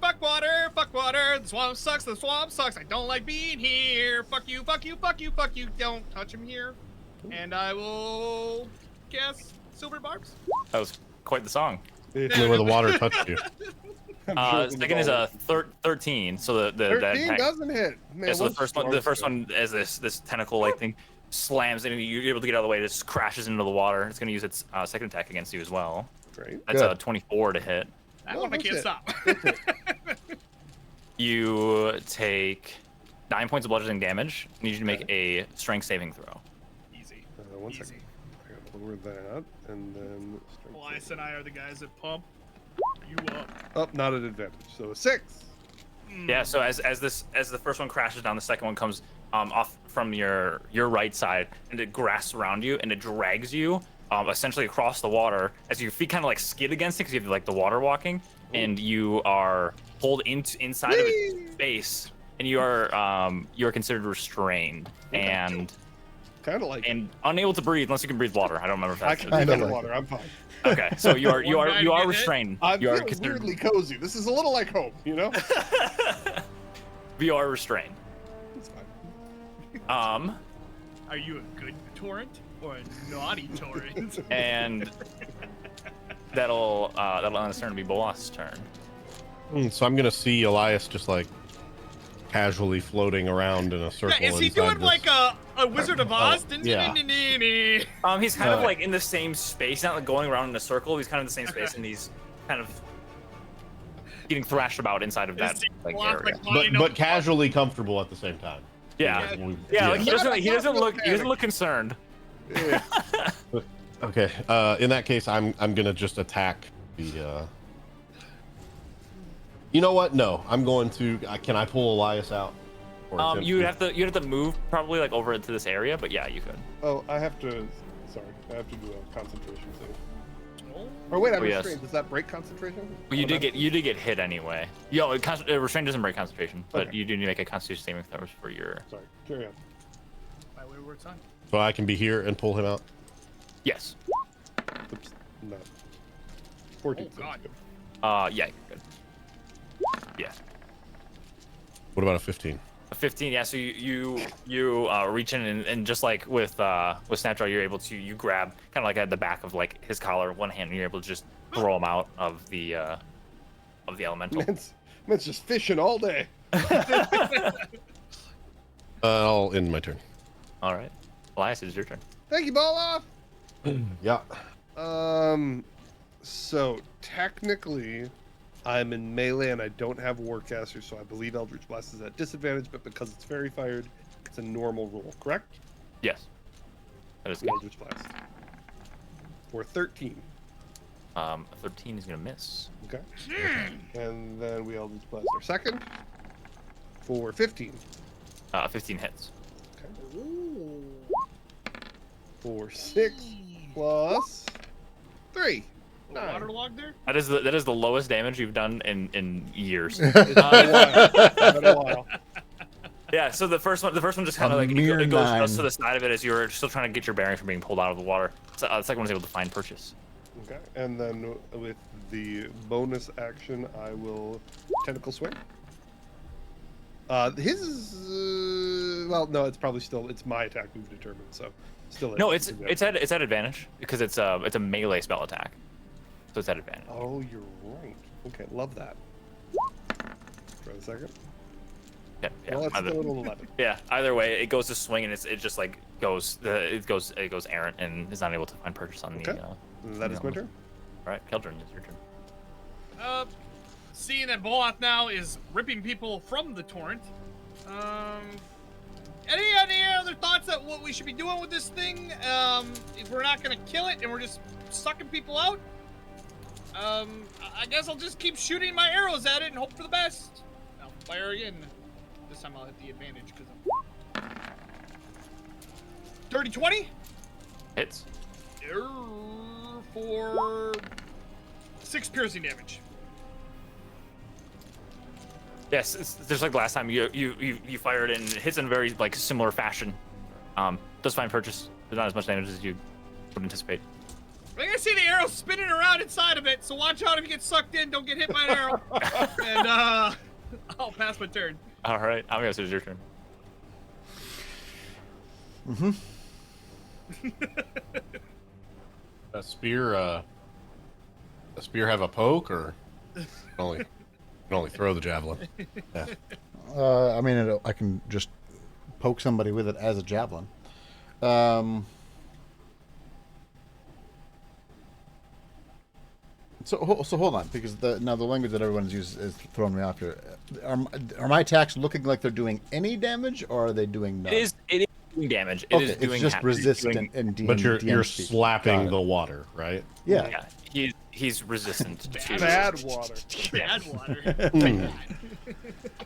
Fuck water, fuck water. The swamp sucks, the swamp sucks. I don't like being here. Fuck you, fuck you, fuck you, fuck you. Don't touch him here. And I will guess silver barbs. That was quite the song. Where the water touched you. Second is a 13, so the 13 that attack, doesn't hit. Man, yeah, so what the first strong one as this tentacle like thing slams and you're able to get out of the way. It just crashes into the water. It's going to use its second attack against you as well. Great. That's Good. a 24 to hit. That Oh, one I that's can't it. stop. You take 9 points of bludgeoning damage. I need you to make a strength saving throw. Easy. One Easy. second. I gotta lower that, and then. Elias and I are the guys that pump you up. Up, not at advantage. So a 6. Yeah. So as the first one crashes down, the second one comes off from your right side, and it grasps around you and it drags you essentially across the water as your feet kind of like skid against it because you have like the water walking, and you are pulled inside of its base, and you are considered restrained and Kind of like. unable to breathe unless you can breathe water. I don't remember if I that's can Kinda breathe like underwater. I'm fine. okay. So you are One guy to get it? restrained. I'm You are feeling considered weirdly cozy. This is a little like home, you know? you are restrained. It's fine. Are you a good torrent or a naughty torrent? And that'll end its turn to be Bolas's turn. So I'm gonna see Elias just like casually floating around in a circle. Yeah, is he inside doing this- like a Wizard of Oz? yeah. He's kind of like in the same space, not like going around in a circle. He's kind of in the same space, and he's kind of getting thrashed about inside of that like area. but casually comfortable at the same time. Yeah, We- yeah. Like he Yeah. doesn't look concerned. Yeah. Okay. In that case, I'm gonna just attack the. You know what? No, I'm going to. Can I pull Elias out? Or attempt You'd to? have to move probably like over into this area, but yeah, you could. Oh, I have to. Sorry, I have to do a concentration save. Or wait, I'm Oh, yes. restrained. Does that break concentration? Well, you Oh, did no. get hit anyway. Yo, restraint doesn't break concentration, but Okay. you do need to make a Constitution saving throw for your. Sorry, carry on. My wayward son. So I can be here and pull him out. Yes. Oops, no. 14. Oh, God. Yeah, you're good. Yeah. What about a 15? A 15, yeah. So you reach in and just like with Snapdraw, you're able to you grab kind of like at the back of like his collar, one hand, and you're able to just throw him out of the elemental. Man's just fishing all day. I'll end my turn. All right, Elias, it's your turn. Thank you, ball off. Yeah. So technically, I'm in melee and I don't have Warcaster, so I believe Eldritch Blast is at disadvantage. But because it's fairy fired, it's a normal roll, correct? Yes, that is good. Eldritch Blast. For 13. 13 is gonna miss. Okay. And then we Eldritch Blast our second. For 15. 15 hits. Okay. For 6 plus 3. Waterlogged there? That is the lowest damage you've done in years. It's been a while. Yeah, so the first one just kind A of like mere it goes 9. just to the side of it as you're still trying to get your bearings from being pulled out of the water. So, the second one's able to find purchase. Okay, and then with the bonus action, I will tentacle swing. His is well, no, it's probably still my attack move determined, so still. No, it's at advantage because it's a melee spell attack, so it's at advantage. Oh, you're right. Okay, love that. Try a second. Yeah, yeah. Well, it's either, still an 11. yeah. Either way, it goes to swing and it just like goes errant and is not able to find purchase on the. Okay. That is my turn. All right, Keldrin, it's your turn. Seeing that Voloth now is ripping people from the torrent, any other thoughts on what we should be doing with this thing? If we're not gonna kill it and we're just sucking people out, I guess I'll just keep shooting my arrows at it and hope for the best. I'll fire again. This time I'll hit the advantage because I'm 30-20 Hits. for 6 piercing damage. Yes, it's just like last time you fired and it hits in a very like similar fashion. Does find purchase, but not as much damage as you would anticipate. I can see the arrow spinning around inside of it, so watch out if you get sucked in. Don't get hit by an arrow. And I'll pass my turn. All right, I'm gonna say it's your turn. A spear have a poke, or you can only throw the javelin? Yeah. I mean, I can just poke somebody with it as a javelin. So hold on, because now the language that everyone's used is throwing me off here. Are my attacks looking like they're doing any damage, or are they doing none? It is doing damage. Okay, is doing it's just resistant doing, and DM, But you're DM speak. slapping Got it. the water, right? Yeah. Yeah, he's resistant to Bad water. Bad water. Mm.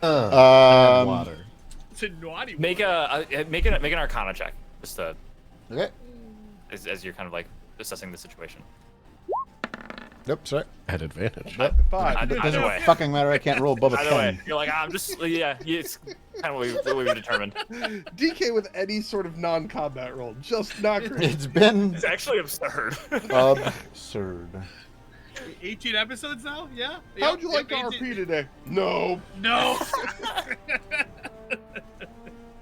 Um, Water. It's a naughty Make water. make an Arcana check, just Okay. as you're kind of like assessing the situation. Nope, sorry. At advantage. Nope. Five. It Either doesn't way. fucking matter. I can't roll above a Either 10. way, you're like I'm just it's kind of what we've determined. DK with any sort of non-combat roll, just not great. It's been It's actually absurd. absurd. 18 episodes now? Yeah? How'd you Yep, like yep, RP today? No. No.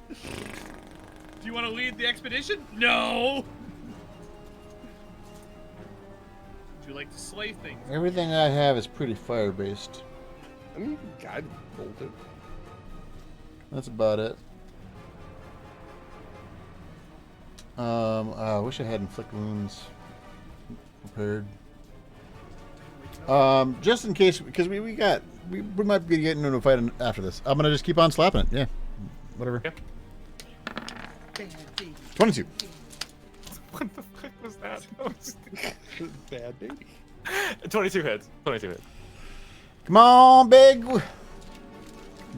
Do you want to lead the expedition? No. Would you like to slay things? Everything I have is pretty fire-based. I mean, you can guide bolt it. That's about it. I wish I had inflict wounds prepared. Just in case, because we might be getting into a fight after this. I'm gonna just keep on slapping it. Yeah, whatever. Okay. 22. What the fuck was that? Bad baby. 22 hits. 22 hits. Come on, big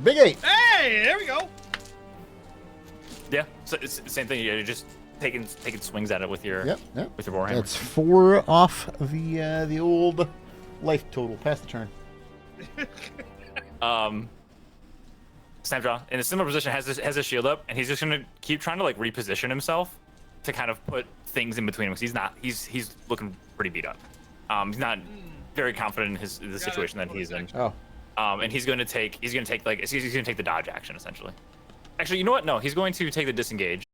8. Hey, there we go. Yeah, so it's the same thing. You're just taking swings at it with your Yep. with your warhammer. That's 4 off the old life total. Pass the turn. Snapjaw in a similar position has his shield up, and he's just gonna keep trying to like reposition himself to kind of put things in between him because he's looking pretty beat up. He's not very confident in the situation that he's in. Oh. And he's gonna take the dodge action essentially. Actually, you know what? No, he's going to take the disengage.